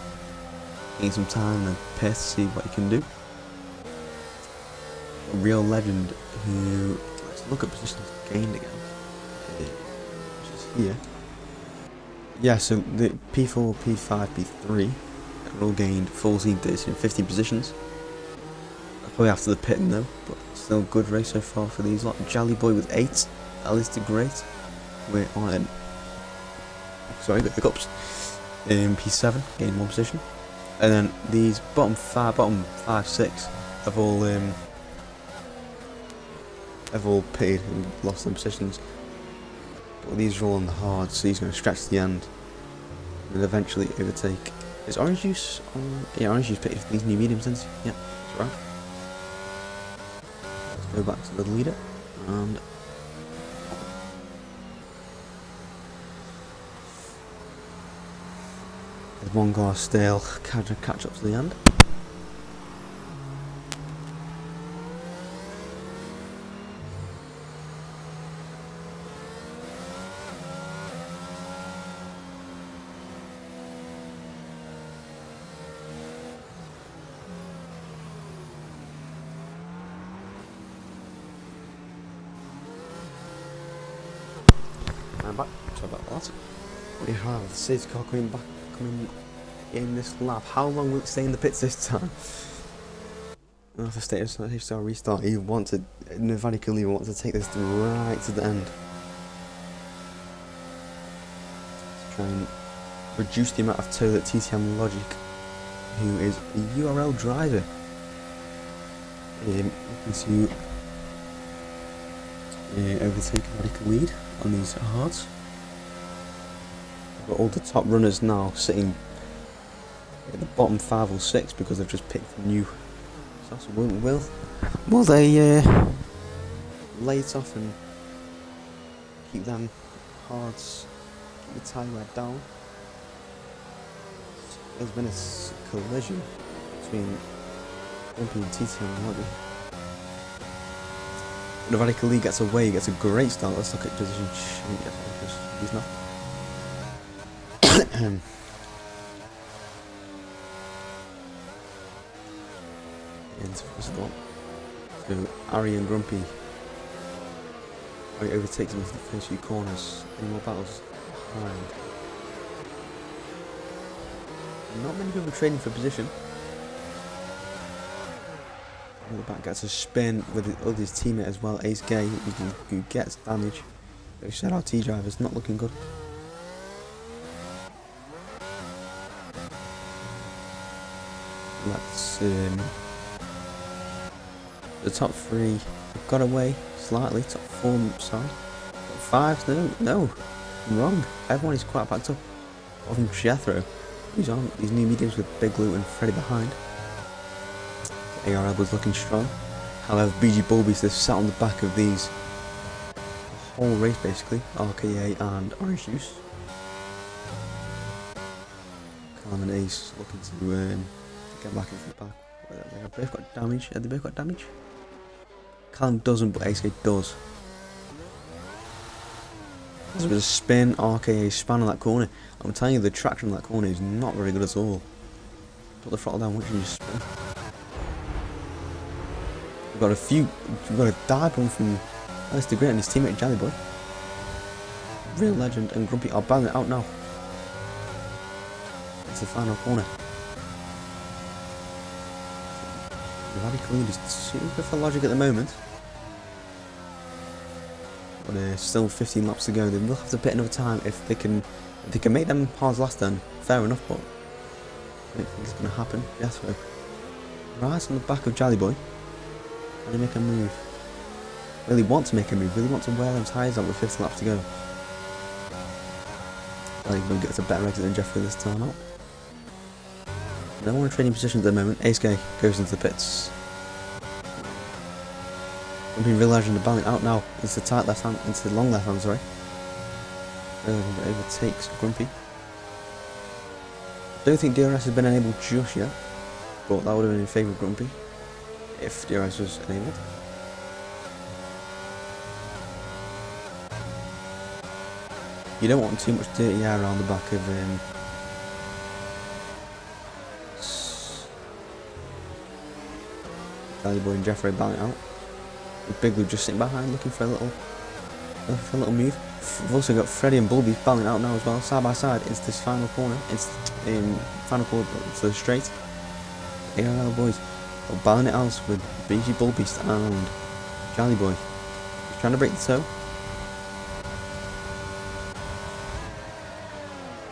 gain some time and then pit to see what he can do. A real legend who, let's look at positions gained again, which is here. Yeah, so the P4, P5, P3 are all gained 14, 13, 15 positions. Probably after the pitting though, but still good race so far for these lot. Jolly Boy with 8, Alistair Great, we're on, sorry, the hiccups. P7, gained 1 position. And then these bottom 5, 6 have all pitted and lost their positions. But these are all on the hard, so he's going to stretch to the end and eventually overtake. Is Orange Juice on? Yeah, Orange Juice pitted these new mediums, isn't he? Yeah, that's right. Let's go back to the leader and there's one car still catch up to the end. I'm back. Sorry about that. We have the safety car coming in this lap. How long will it stay in the pits this time? After safety car restart, Nevada Khalil wants to take this right to the end. Let's try and reduce the amount of tow that TTM Logic, who is a URL driver, looking to overtake Radical lead on these hards. We've got all the top runners now sitting at the bottom 5 or 6 because they've just picked new. So will they lay it off and keep them hards, keep the tyre wear down? There's been a collision between Grumpy and TTM already. The Radical Lee gets away, gets a great start. Let's look at position change because he's not. Into first one. So Ari and Grumpy. Ari overtakes him into the first few corners. Any more battles behind? Not many people trading for position. The back gets a spin with his teammate as well, Ace Gay, who gets damage. Those ZRT drivers not looking good. That's the top 3 got away slightly. Top 4 side. Top 5, no, I'm wrong. Everyone is quite backed up. Apart from Jethro, who's on these new mediums with Big Lou and Freddy behind. ARL was looking strong. However, BG Bulbies, they've sat on the back of these the whole race basically. RKA and Orange Juice. Callum and Ace looking to get back into the back. They have both got damage. Have they both got damage? Callum doesn't, but Ace does. There's a bit of spin. RKA span on that corner. I'm telling you, the traction on that corner is not very good at all. Put the throttle down once you just spin. We've got a dive bomb from Alistair Great and his teammate Jelly Boy. Real Legend and Grumpy are battling it out now. It's the final corner. Radical Lead is super for logic at the moment. But still 15 laps to go. They will have to pit another time if they can make them hards last then. Fair enough, but I don't think it's going to happen. Yes, so right on the back of Jelly Boy. Can they make a move? Really want to make a move, really want to wear them tyres out with 50 laps to go. I think we'll get a better exit than Jeffrey this time out. No one in trading positions at the moment. Ace Gay goes into the pits. I'm being realising the balance out now. Into the tight left hand, into the long left hand, sorry. Overtakes Grumpy. Don't think DRS has been enabled just yet, but that would have been in favour of Grumpy if DRS was enabled. You don't want too much dirty air around the back of Jelly Boy and Jeffrey battling out. With Big Lou just sitting behind looking for a little move. We've also got Freddy and Bulby battling out now as well, side by side into this final corner, final corner to the straight. ARL boys are battling it out with BG Bulbeast and Jelly Boy. He's trying to break the toe.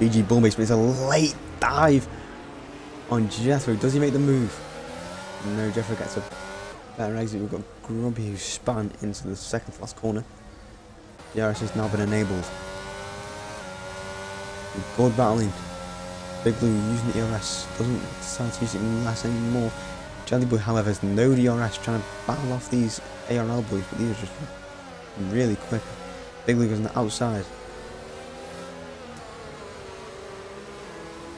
BG Bulbeast makes a late dive on Jethro. Does he make the move? No, Jethro gets a better exit. We've got Grumpy who spun into the second last corner. DRS has now been enabled. Good battling. Big Lou using the DRS. Doesn't decide to use it less anymore. Jelly Boy, however, has no DRS, trying to battle off these ARL boys, but these are just really quick. Big Lou goes on the outside.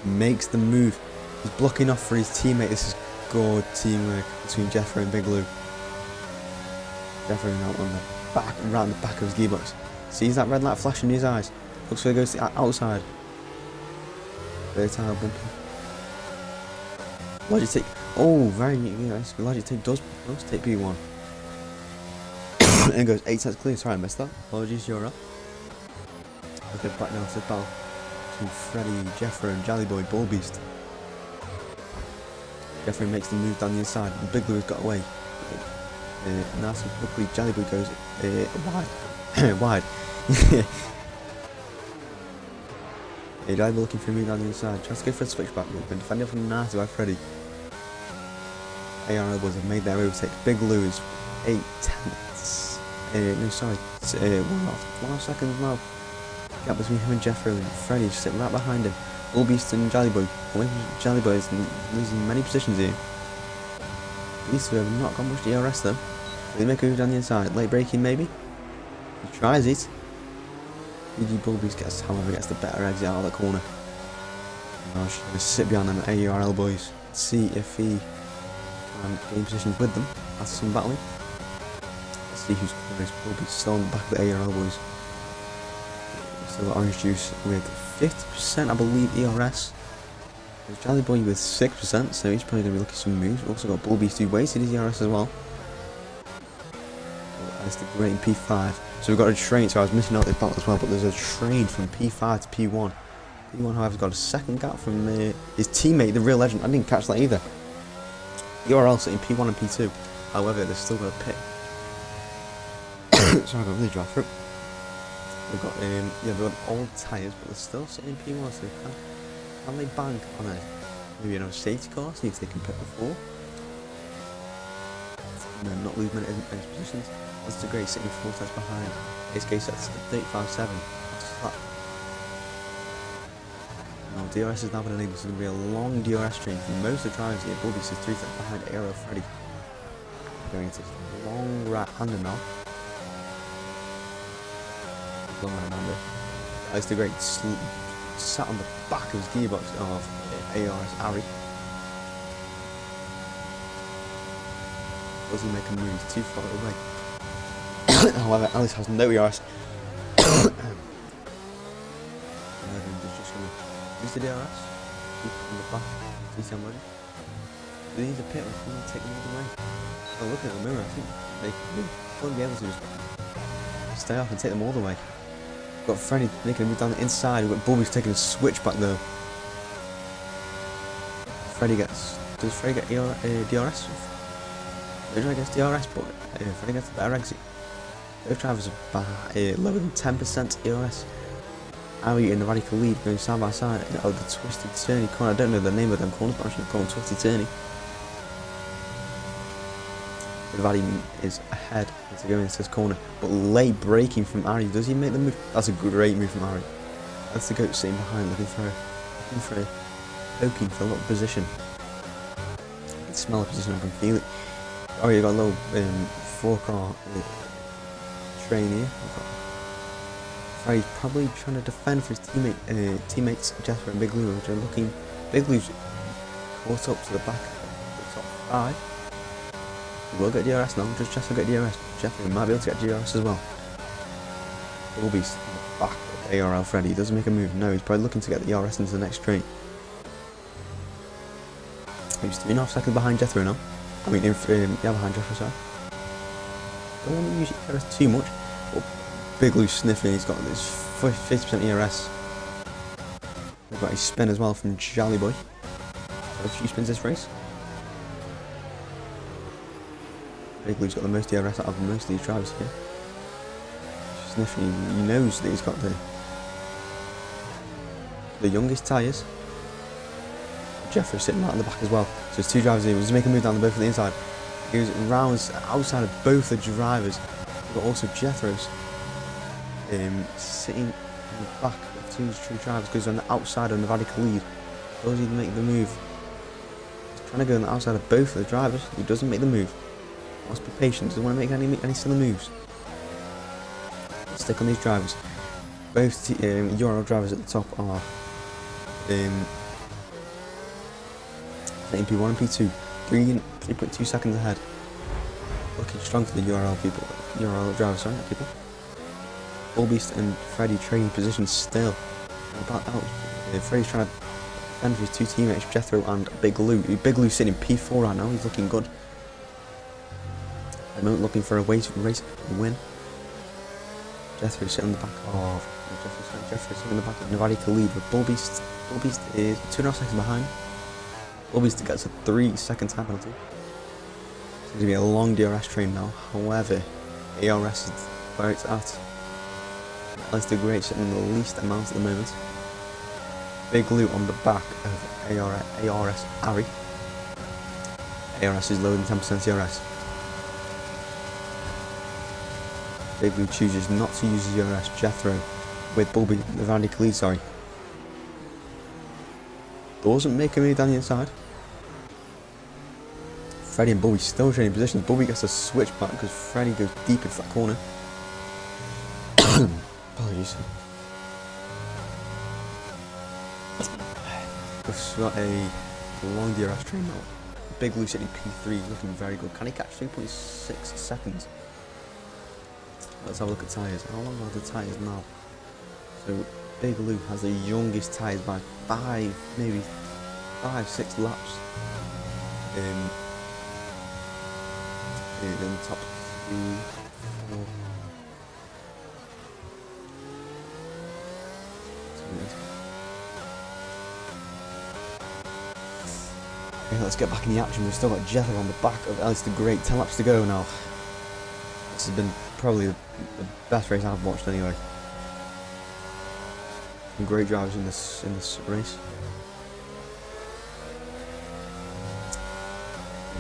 Makes the move. He's blocking off for his teammate. This is good teamwork between Jeffrey and Big Lou. Jeffrey now on the back, right on the back of his gearbox. Sees that red light flashing in his eyes. Looks like he goes to the outside. Very tired bumping. Logitech. Oh, very nice. Logitech does take P1. And goes 8 times clear. Sorry, I missed that. Apologies, you're up. Okay, back now to the battle between Freddy, Jeffrey, and Jelly Boy Bulbeast. Jeffrey makes the move down the inside, and Big Lou has got away. Nice and quickly, Jelly Boy goes wide. Wide. Jelly Boy looking for a move down the inside. Tries to go for a switchback move, but defended from nasty by Freddy. ARL boys have made their overtake. Big Lou is 8 tenths. No, sorry. 1.5 seconds now. Gap between him and Jethro, and Freddy just sitting right behind him. Bull Beast and Jelly Boy. Jelly Boy is losing many positions here. These two have not got much DRS though. They make a move down the inside. Late braking maybe? He tries it. PG Bull Beast however, gets the better exit out of the corner. Now she's going to sit behind them AURL boys. See if he can gain positions with them after some battling. Let's see who's corner is. Bull Beast still on the back of the AURL boys. Still got Orange Juice with 50% I believe ERS. There's Jelly Boy with 6%, so he's probably going to be looking for some moves. We've also got Bull Beast who wasted his ERS as well. That's the great in P5. So we've got a train, so I was missing out this battle as well, but there's a train from P5 to P1. P1 however has got a second gap from his teammate, the real legend. I didn't catch that either. URL sitting P1 and P2. However, they've still got a pit. Sorry, I got really dry throat. They've got they've got old tyres, but they're still sitting in P1, so can they bank on maybe another safety car, see if they can pit before? And then not lose many positions. That's the great sitting 4 times behind. His case that's 35.7. That's flat. Now DRS is now been enabled, so there's going to be a long DRS train for most of the drivers here. Bull Beast is 3 times behind Aero Freddy. Going into this long right hander now. Long right hander. That's the great sat on the back of his gearbox of ARS Ari. Does he make a move too far away? However, Alice has no ERS. Just going to use the DRS. Keep on the back. See somebody. They need a pit or can they take them all the way? Oh, looking at the mirror, I think they won't be able to just stay off and take them all the way. Got Freddy making a move down the inside. We've got Bull Beast taking a switch back though. Does Freddy get DRS? Originally gets DRS, but Freddy gets a better exit. Both drivers are lower than 10% ERS. Ari in the radical lead going side by side. Oh, the twisted turny corner. I don't know the name of them corners, but I'm just going to call them twisted turny. Valley is ahead as they go into this corner, but late braking from Ari. Does he make the move? That's a great move from Ari. That's the goat sitting behind, looking for poking for a little position. I can smell the position, I can feel it. Oh, you got a little 4-car train here. He's probably trying to defend for his teammates Jethro and Big Lou, which are looking. Big Lou's caught up to the back of the top 5. He will get DRS now, just Jethro get DRS. Jethro might be able to get DRS as well. Bull Beast in the back of ARL Freddy. He doesn't make a move. No, he's probably looking to get the DRS into the next train. He's 3.5 seconds behind Jethro now. I mean, behind Jethro, sorry. Don't want to use ERS too much. But Big Lou's sniffing, he's got this 50% ERS. We've got his spin as well from Jolly Boy. So a few spins this race. Big Lou's got the most ERS out of most of these drivers here. Sniffing, he knows that he's got the youngest tyres. Jeffrey's sitting right on the back as well. So there's 2 drivers here. We'll just make a move down the both of the inside. He goes rounds outside of both the drivers. We've got also Jethro's sitting in the back of 2 drivers. Goes on the outside on the radical lead. Does he make the move? He's trying to go on the outside of both of the drivers. He doesn't make the move. Must be patient. Doesn't want to make any silly moves. Let's stick on these drivers. Both Euro drivers at the top are P1 and P2, 3.2 seconds ahead. Looking strong for the URL people, URL drivers, sorry, not people. Bull Beast and Freddy trading positions still. About out. Freddy's trying to defend his 2 teammates, Jethro and Big Lou. Big Lou's sitting in P4 right now, he's looking good. At the moment, looking for a race win. Jethro's sitting on the back of. Jethro's sitting in the back of Navadi to lead with Bull Beast. Bull Beast is 2.5 seconds behind. Bull Beast gets a 3-second time penalty. It's going to be a long DRS train now. However, ARS is where it's at. That's the great sitting in the least amount at the moment. Big Lou on the back of ARS Ari. ARS is lower than 10% ARS. Big Lou chooses not to use his ARS. Jethro with Bulby, the Van Dijk lead, sorry. Doesn't make a move down the inside. Freddie and Bulby still trading positions. Bulby gets a switch back because Freddie goes deep into that corner. Apologies. We've got a long DRS train now. Big Blue City P3 looking very good. Can he catch 3.6 seconds? Let's have a look at tyres. How long are the tyres now? So Big Lou has the youngest tyres by 6 laps. In the top 2, 4. Okay, let's get back in the action. We've still got Jethro on the back of Alice the Great. 10 laps to go now. This has been probably the best race I've watched anyway. Some great drivers in this race.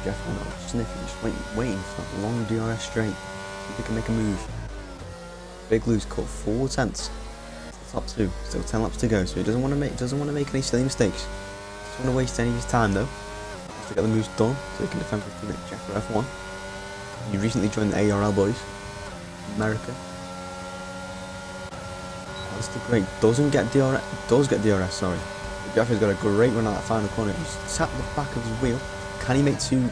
Jethro sniffing, just waiting for that long DRS straight. See if he can make a move. Big Lou's cut 4 tenths. Top 2. Still 10 laps to go, so he doesn't want to make any silly mistakes. Doesn't want to waste any of his time though. Has to get the moves done so he can defend 15 at Jethro F1. He recently joined the ARL boys. America. That's the great. Does get DRS, sorry. Jethro's got a great run out that final corner. He's tapped the back of his wheel. Can he make two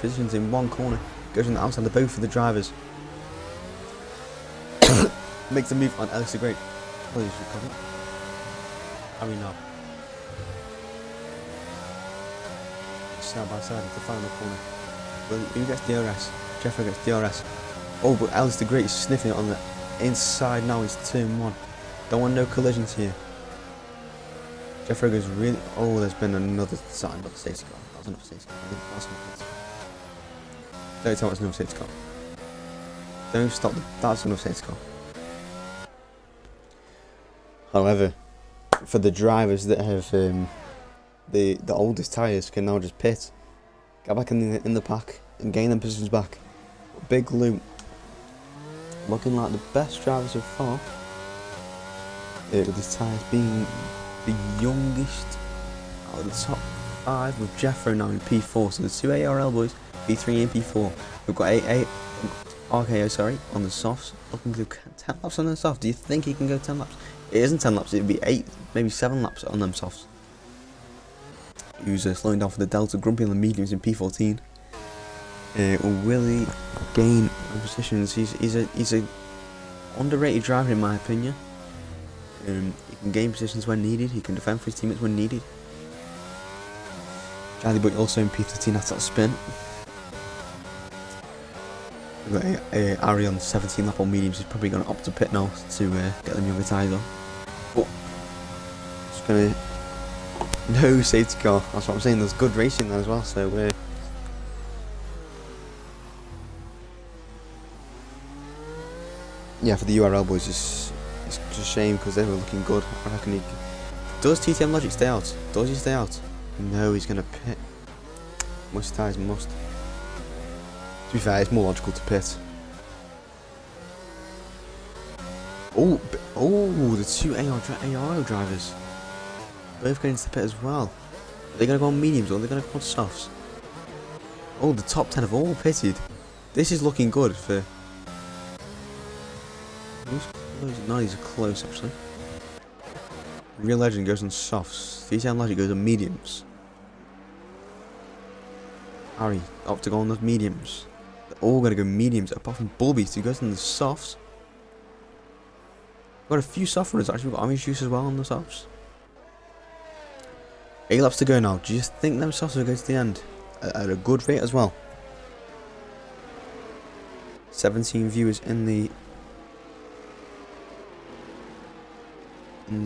positions in one corner? Goes on the outside of both of the drivers. Makes a move on Alex the Great. Please recover. How are we now? Side by side into the final corner. Well, who gets DRS? Jeffrey gets DRS. Oh, but Alex the Great is sniffing it on the inside now. It's turn 1. Don't want no collisions here. Jeffrey goes really. Oh, there's been another safety car. That was another safety car. Don't tell me it's another safety car. Don't stop. That's another safety car. However, for the drivers that have the oldest tyres can now just pit, get back in the pack and gain them positions back. Big Lou looking like the best driver so far. With his tyres being the youngest out of the top 5, with Jeffro now in P4. So the 2 ARL boys, P3 and P4. We've got RKO, sorry, on the softs. Looking to go 10 laps on the softs. Do you think he can go 10 laps? It isn't 10 laps, it'd be 8, maybe 7 laps on them softs. Who's slowing down for the Delta. Grumpy on the mediums in P14. Will he gain positions? He's a underrated driver in my opinion. He can gain positions when needed. He can defend for his teammates when needed. Charlie Boy also in P13 at that spin. We've got Ari on 17 lap on mediums. He's probably going to opt to pit now to get them younger tyres on. But just gonna no safety car. That's what I'm saying. There's good racing there as well. So yeah, for the URL boys, it's just a shame because they were looking good. I reckon he does. TTM Logic stay out? Does he stay out? No, he's gonna pit. Must tyres must. To be fair, it's more logical to pit. Oh, the 2 ARO drivers. Both going into the pit as well. Are they going to go on mediums or are they going to go on softs? Oh, the top 10 have all pitted. This is looking good for... No, these are close actually. Real Legend goes on softs. TTM Logic goes on mediums. Harry, opt to go on those mediums. They're all going to go mediums apart from Bulby, who goes on the softs. Got a few soft runners actually. We've got Orange Juice as well on the softs. 8 laps to go now. Do you think them softs will go to the end at a good rate as well? 17 viewers in the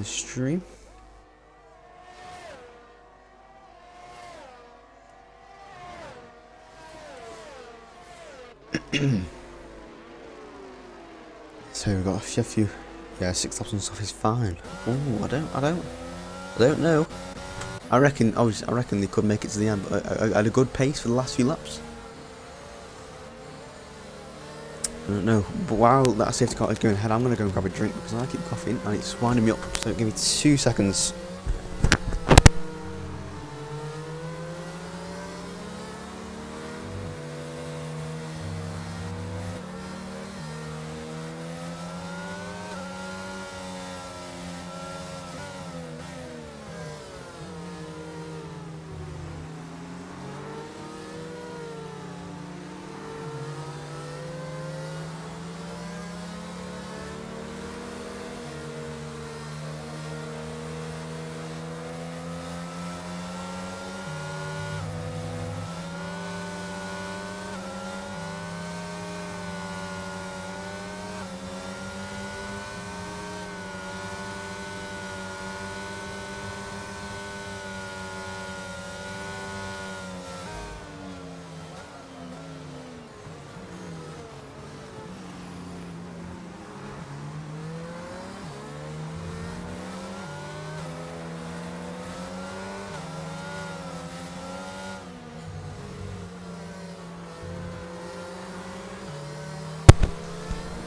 stream. So we've got a few. Yeah, 6 laps on soft is fine. Oh, I don't know. I reckon they could make it to the end, but at a good pace for the last few laps. I don't know. But while that safety car is going ahead, I'm going to go and grab a drink because I keep coughing and it's winding me up. So give me 2 seconds.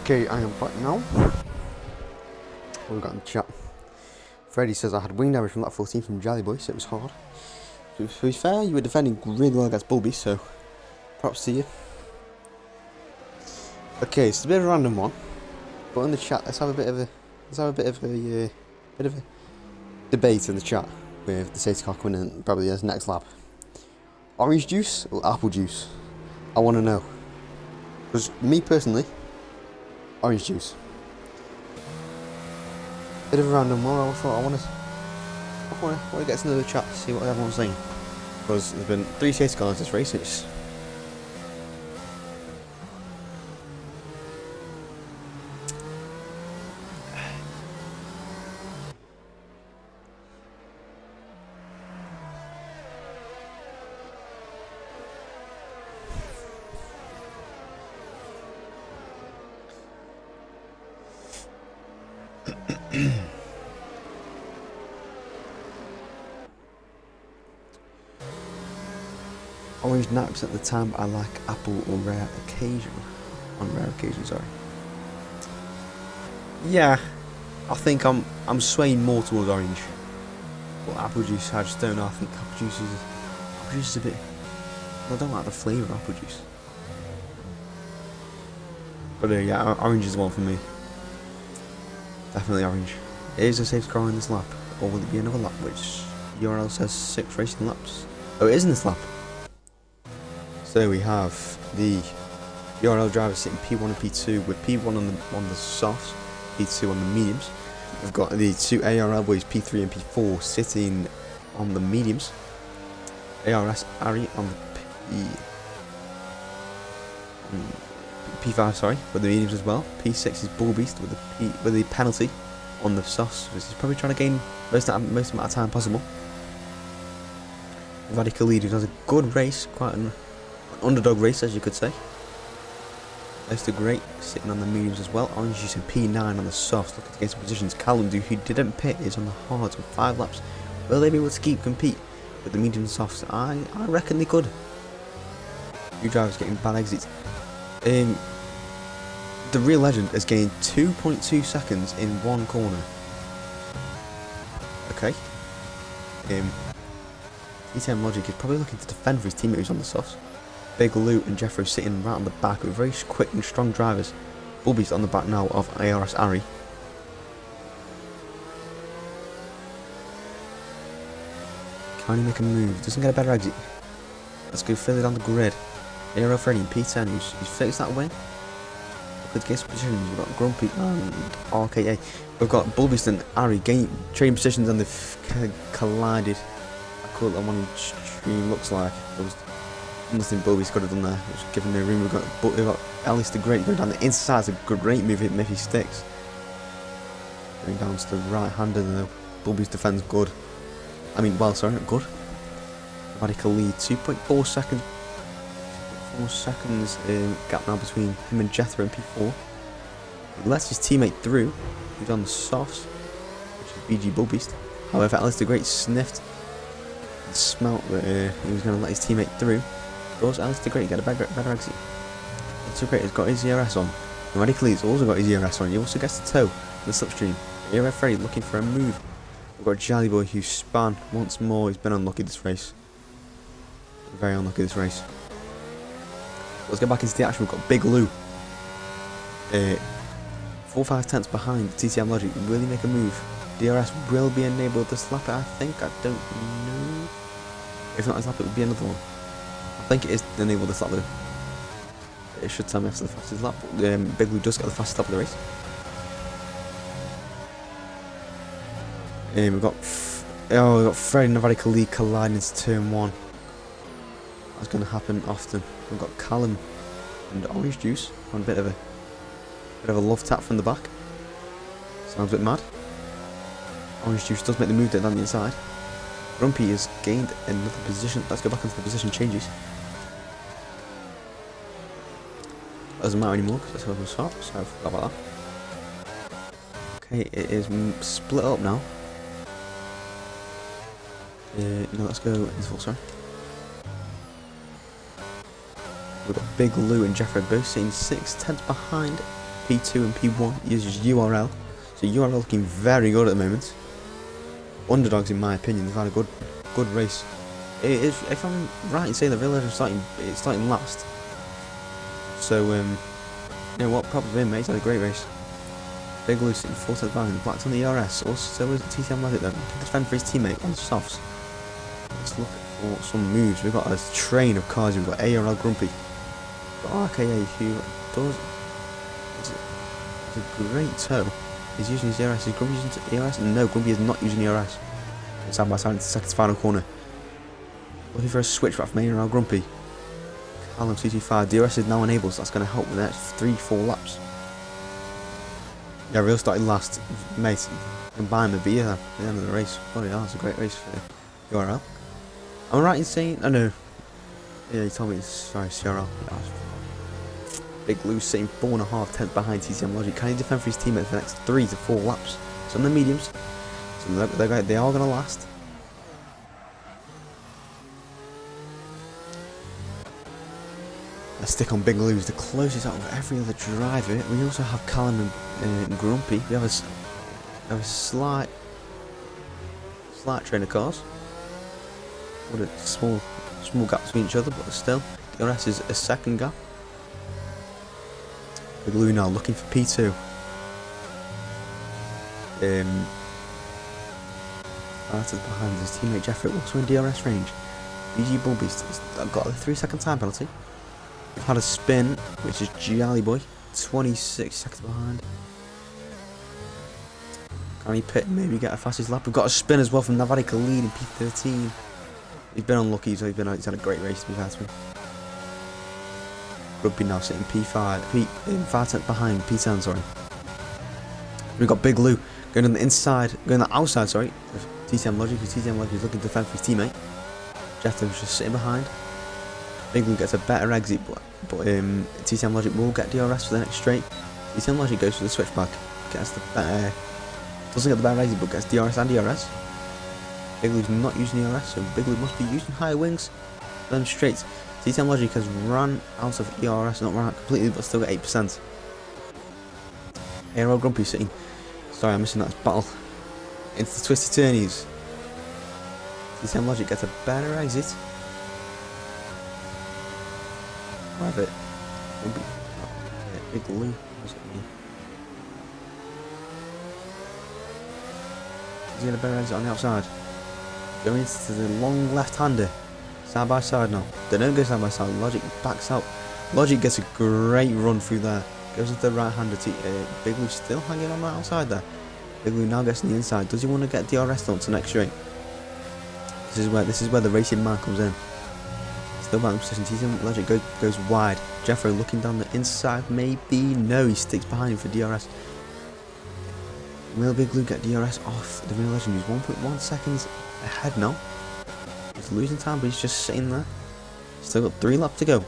Okay, I am back now. What we got in the chat? Freddie says I had wing damage from that 14 from Jelly Boy, so it was hard. To be fair, you were defending really well against Bulby, so props to you. Okay, so it's a bit of a random one, but in the chat, let's have a bit of a debate in the chat with the safety car coming in probably as next lap. Orange juice or apple juice? I want to know. Because me personally, orange juice. Bit of a random one. I thought I want to get to know the chat, see what everyone's saying. Because there's been 3 safety cars this race. It's orange 90% of the time. I like apple on rare occasion. On rare occasion, sorry. Yeah, I think I'm swaying more towards orange. But apple juice, I just don't know. I think apple juice is a bit. I don't like the flavour of apple juice. But yeah, orange is one for me. Definitely orange. It is a safe car in this lap, or will it be another lap? Which URL says 6 racing laps. Oh, it is in this lap. So we have the URL drivers sitting P1 and P2 with P1 on the softs, P2 on the mediums. We've got the 2 ARL boys P3 and P4 sitting on the mediums. ARS Ari on the P5, sorry, with the mediums as well. P6 is Bull Beast with the penalty on the softs, which is probably trying to gain most amount of time possible. Radical Lead, who does a good race, quite an underdog race, as you could say. That's the great sitting on the mediums as well. Orange using P9 on the softs, looking to get some positions. Callum, who didn't pit, is on the hards with 5 laps. Will they be able to compete with the medium and softs? I reckon they could. New drivers getting bad exits. The real legend has gained 2.2 seconds in one corner. Okay. E10 Logic is probably looking to defend for his teammate who's on the softs. Big Lou and Jeffro sitting right on the back with very quick and strong drivers. Bulby's on the back now of ARS Ari. Can he make a move? Doesn't get a better exit. Let's go fill it on the grid. ARL Freddy and P10 who's fixed that win. Good get some positions. We've got Grumpy and RKA. We've got Bulbist and Ari trading positions and they've collided. I call it one stream looks like. There was nothing Bulbist could have done there. Just given no room. We've got Alice the Great going down the inside. It's a great move if he sticks. Going down to the right hander though. Bulbist defends good. I mean, well, sorry, not good. Radical lead 2.4 seconds. 4 seconds gap now between him and Jethro in P4. He lets his teammate through. He's on the softs, which is BG Bullbeast. However, Alice the Great sniffed and smelt that he was going to let his teammate through. Does Alice the Great get a better exit? Alice the Great has got his ERS on. Radically's also got his ERS on. He also gets the toe in the slipstream. ERS Freddy looking for a move. We've got Jolly Boy who spun once more. He's been unlucky this race. Very unlucky this race. Let's get back into the action. We've got Big Lou. 4-5 tenths behind TTM Logic. Will he make a move? DRS will be enabled this lap, I think. I don't know. If not this lap, it would be another one. I think it is enabled this lap though. It should tell me after the fastest lap. Big Lou does get the fastest lap of the race. We've got Freddy and Radically colliding into turn 1. That's going to happen often. We've got Callum and Orange Juice on a bit of a love tap from the back. Sounds a bit mad. Orange Juice does make the move down the inside. Grumpy has gained another position. Let's go back into the position changes. Doesn't matter anymore because that's how we start, so I forgot about that. Okay, it is split up now. No, let's go into full, sorry. We've got Big Lou and Jeffrey both sitting 6 tenths behind P2 and P1. Uses URL. So URL looking very good at the moment. Underdogs, in my opinion, they've had a good race. If I'm right in saying the Real Legend starting last. So you know what, props to him, mate. He's had a great race. Big Lou sitting 4 tenths behind. Black's on the ERS. Also, so is TTM Logic then. Can defend for his teammate on softs. Let's look for some moves. We've got a train of cars. We've got ARL Grumpy. We've got RKA who does. It's a great toe. He's using his ERS. Is Grumpy using ERS? No, Grumpy is not using ERS. Side by side into the second final corner. Looking for a switch back from ARL Grumpy. Callum 225. DRS is now enabled, so that's going to help with the next 3-4 laps. Yeah, Real started last. Mate, combine the beer at the end of the race. Bloody hell, it's a great race for URL. Am I right in saying? Oh no. Yeah, he told me it's sorry, CRL. Big Lou sitting 4.5 tenths behind TTM Logic. Can he defend for his teammate for the next 3 to 4 laps? So on the mediums, so they are going to last. Let's stick on Big Lou, the closest out of every other driver. We also have Callum and Grumpy. We have a slight train of cars. What a small gap between each other, but still, the rest is a second gap. Big Lou now looking for P2. Arthur's behind his teammate Jeffrey, also in DRS range. BG Bulbies got a 3-second time penalty. We've had a spin, which is Jolly Boy, 26 seconds behind. Can he pit, maybe get a fastest lap? We've got a spin as well from Navarika leading P13. He's been unlucky, so he's had a great race to be fair to him. Rugby now sitting P5, 5 tenths behind P10, sorry. We've got Big Lou going on the inside, going on the outside, sorry, of TTM Logic, because TTM Logic is looking to defend for his teammate. Jeff was just sitting behind. Big Lou gets a better exit, but TTM Logic will get DRS for the next straight. TTM Logic goes for the switchback, gets the better, doesn't get the better exit, but gets DRS and DRS. Big Lou's not using DRS, so Big Lou must be using higher wings for them straights. TTM Logic has run out of ERS, not run out completely, but still got 8%. Hero Grumpy sitting. Sorry, I'm missing that battle. Into the twisty turnies. TTM Logic gets a better exit. Have it. Big Lou. He's got a better exit on the outside. Going into the long left-hander. Side by side now. They don't go side by side. Logic backs out. Logic gets a great run through there. Goes into the right-hander. Big Lou still hanging on the outside there. Big Lou now gets on the inside. Does he want to get DRS done to next straight? This is where the racing man comes in. Still back in position. TTM Logic goes wide. Jeffrey looking down the inside. Maybe no. He sticks behind him for DRS. Will Big Lou get DRS off the Real Legend? He's 1.1 seconds ahead now. He's losing time, but he's just sitting there. Still got 3 laps to go.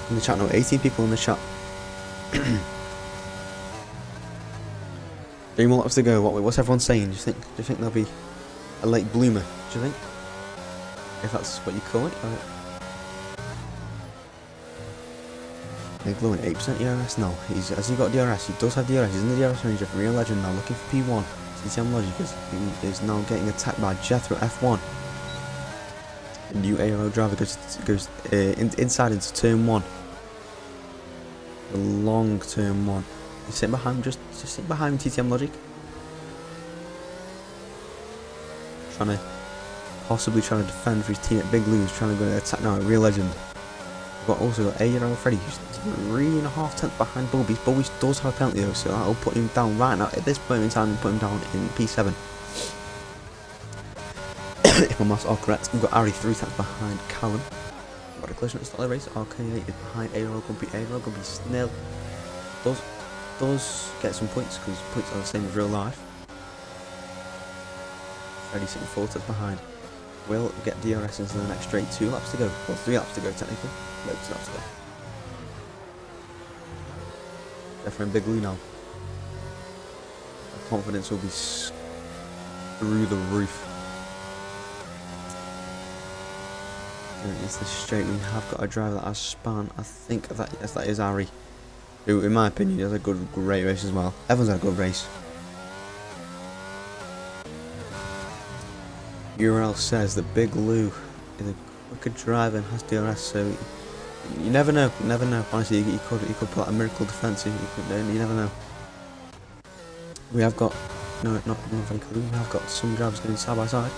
In the chat now, 18 people in the chat. 3 more laps to go. What's everyone saying? Do you think there'll be a late bloomer? Do you think? if that's what you call it. Big Blue in 8% DRS now. Has he got DRS? He does have DRS. He's in the DRS range of Real Legend now, looking for P1. TTM Logic is now getting attacked by Jethro F1. The new ARO driver goes inside into turn 1. The long turn 1. He's sitting behind, just sitting behind TTM Logic. Possibly trying to defend for his team at Big Blue. He's trying to go attack now at Real Legend. We've also got ARO Freddy, who's 3.5 tenths behind Bulbies. Bulbies does have a penalty though, so that'll put him down right now. At this point in time, we'll put him down in P7. If my maths are correct, we've got Ari 3 tenths behind Callum. We've got a collision at the start of the race. RK8 is behind ARO Grumpy. ARO Grumpy Snail does get some points because points are the same as real life. Freddy sitting 4 tenths behind. Will get DRS into the next straight. 2 laps to go. Well, 3 laps to go technically. No, 2 laps to go. Jeffrey and Big Blue now. Confidence will be through the roof. It's the straight. We have got a driver that has span. I think that is Ari, who, in my opinion, has a great race as well. Everyone's had a good race. URL says that Big Lou is a quicker driver and has DRS, so you never know. Honestly, he could pull out a miracle defense. You never know. We have got not very clear. We have got some drivers going side by side.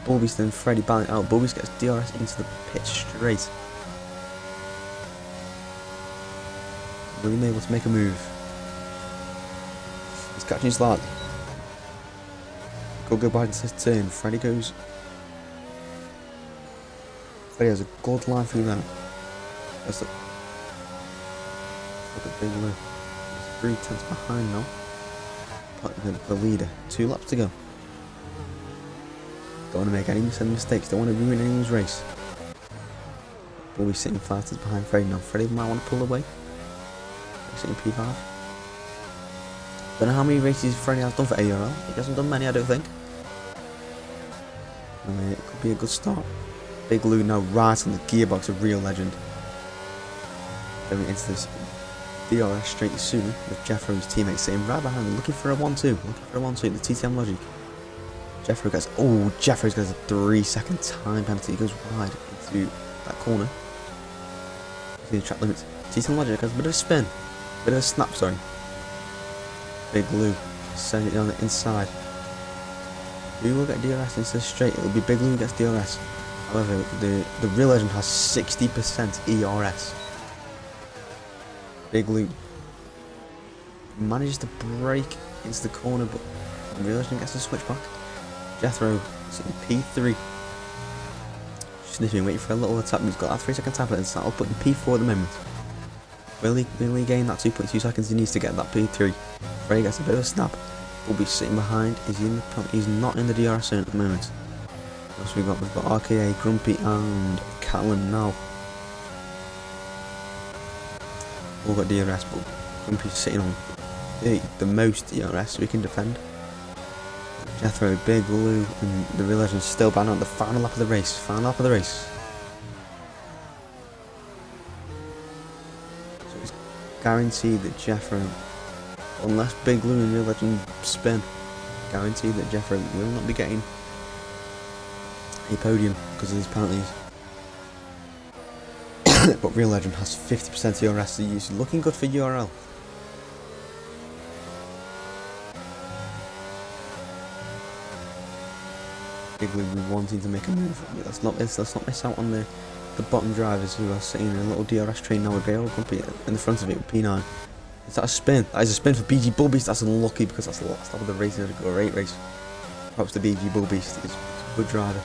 Bulbies then Freddy battling out. Bulbies gets DRS into the pit straight. William able to make a move. He's catching slightly. Could go back into this turn. Freddy goes. Freddy has a good line through there. That's look at Big Lou. He's 3 tenths behind now. The leader. 2 laps to go. Don't want to make any mistakes. Don't want to ruin anyone's race. Bulby sitting 5 tenths behind Freddy now. Freddy might want to pull away. He's sitting P5. Don't know how many races Freddy has done for ARL. He hasn't done many, I don't think. It could be a good start. Big Lou now right on the gearbox of Real Legend. Going into this DRS straight soon with Jeffro's teammates sitting right behind him, looking for a 1-2. The TTM Logic. Jeffro's got a 3-second time penalty. He goes wide into that corner. The track limits. TTM Logic has a bit of a spin. Bit of a snap, sorry. Big Lou sending it down the inside. Who will get DRS into the straight? It'll be Big Lou who gets DRS. However, the Real Legend has 60% ERS. Big Lou manages to break into the corner, but the Real Legend gets a switch back. Jethro sitting P3. Sniffing, waiting for a little tap. He's got that 3-second tap and that'll put him P4 at the moment. Will he gain that 2.2 seconds he needs to get that P3? Freddy gets a bit of a snap. Will be sitting behind. He's not in the DRS zone at the moment. What else we've got? We've got RKA, Grumpy and Callum now. All got DRS, but Grumpy's sitting on the most DRS, so we can defend. Jethro, Big Lou, and the Real Legend still banned on the final lap of the race. So it's guaranteed that Jethro, unless Big Lou and Real Legend spin, guaranteed that Jethro will not be getting a podium because of his penalties. But Real Legend has 50% ERS, so he's looking good for URL. Big Lou wanting to make a move. Let's not miss out on the bottom drivers who are sitting in a little DRS train now with Bale Grumpy in the front of it with P9. Is that a spin? That is a spin for BG Bullbeast. That's unlucky because that's the last lap of the race. It's a great race. Perhaps the BG Bullbeast is a good driver.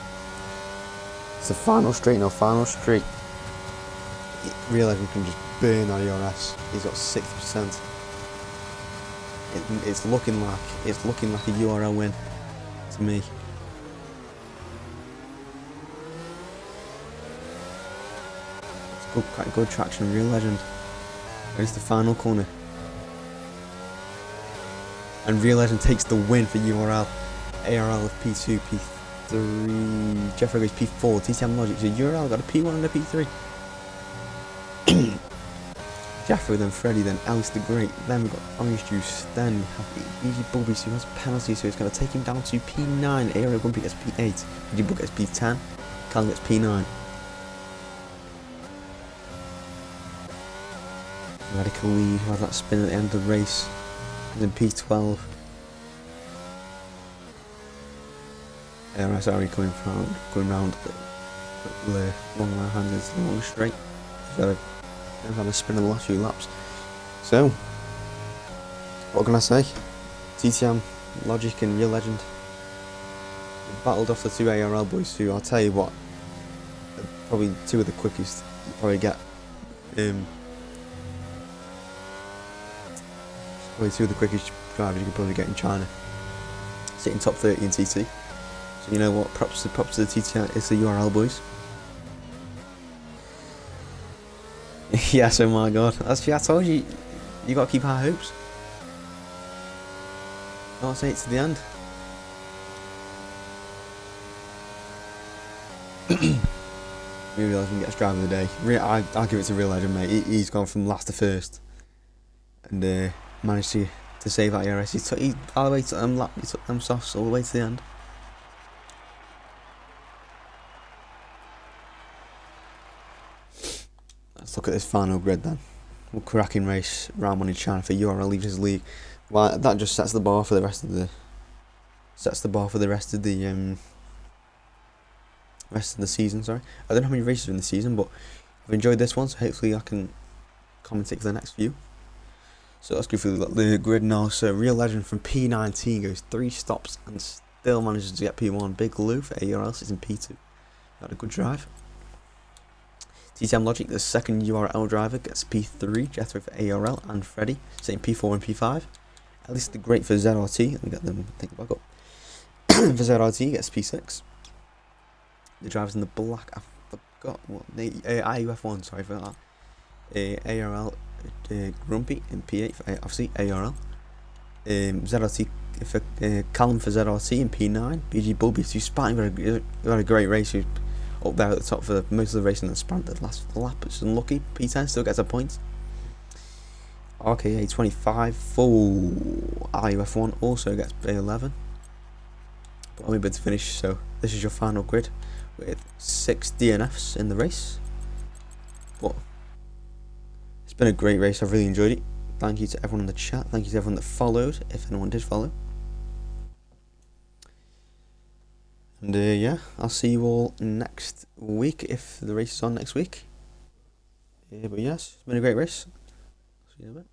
It's the final straight now, straight. Real Legend can just burn our ERS. He's got 60%. It's looking like a URL win to me. It's quite good traction. Real Legend. There's the final corner. And Real Legend takes the win for URL. ARL of P2, P3. Jeffro goes P4. TTM Logic. So URL got a P1 and a P3. Jeffro, then Freddy, then Alice the Great. Then we've got Orange Juice. Then we have Easy Bubby, who has a penalty, so it's going to take him down to P9. Aero Grumpy gets P8. Easy Bug gets P10. Callum gets P9. Radical Lee, who had that spin at the end of the race, is in P12. RS already going round the long line handles, the long straight. He's had a spin in the last few laps. So, what can I say? TTM, Logic and Real Legend battled off the two ARL boys, who I'll tell you what, are probably two of the quickest you probably get. Probably two of the quickest drivers you can probably get in China. Sitting top 30 in TT. So you know what, props to the TT, it's the URL boys. Yes, oh my god. I told you, you got to keep high hopes. I'll say it to the end. Real Legend gets driver of the day. I'll give it to Real Legend, mate. He's gone from last to first. And managed to save that ERS. He all the way to lap, he took them softs all the way to the end. Let's look at this final grid then. Cracking race, round one in China for URL leaves his league. Well, that just sets the bar for the rest of the rest of the season. Sorry, I don't know how many races are in the season, but I've enjoyed this one, so hopefully I can commentate for the next few. So let's go through the grid now. So Real Legend from P19 goes 3 stops and still manages to get P1. Big Lou for ARL sits in P2. Had a good drive. TTM Logic, the second URL driver, gets P3. Jethro for ARL and Freddy sitting P4 and P5. At least the Great for ZRT. Let me get them think back up. For ZRT gets P6. The drivers in the black, I forgot what they IUF1. Sorry for that. ARL. Grumpy in P8 for obviously ARL. ZRT for Callum for ZRT in P9. BG Bulby, who's Spartan, had a great race. Who's up there at the top for most of the racing and sprinted last lap. It's unlucky. P10 still gets a point. RKA 25 full IUF1 also gets P11. But only been to finish, so this is your final grid with 6 DNFs in the race. But it's been a great race, I've really enjoyed it. Thank you to everyone in the chat, thank you to everyone that followed, if anyone did follow. And yeah, I'll see you all next week, if the race is on next week. But yes, it's been a great race. See you in a bit.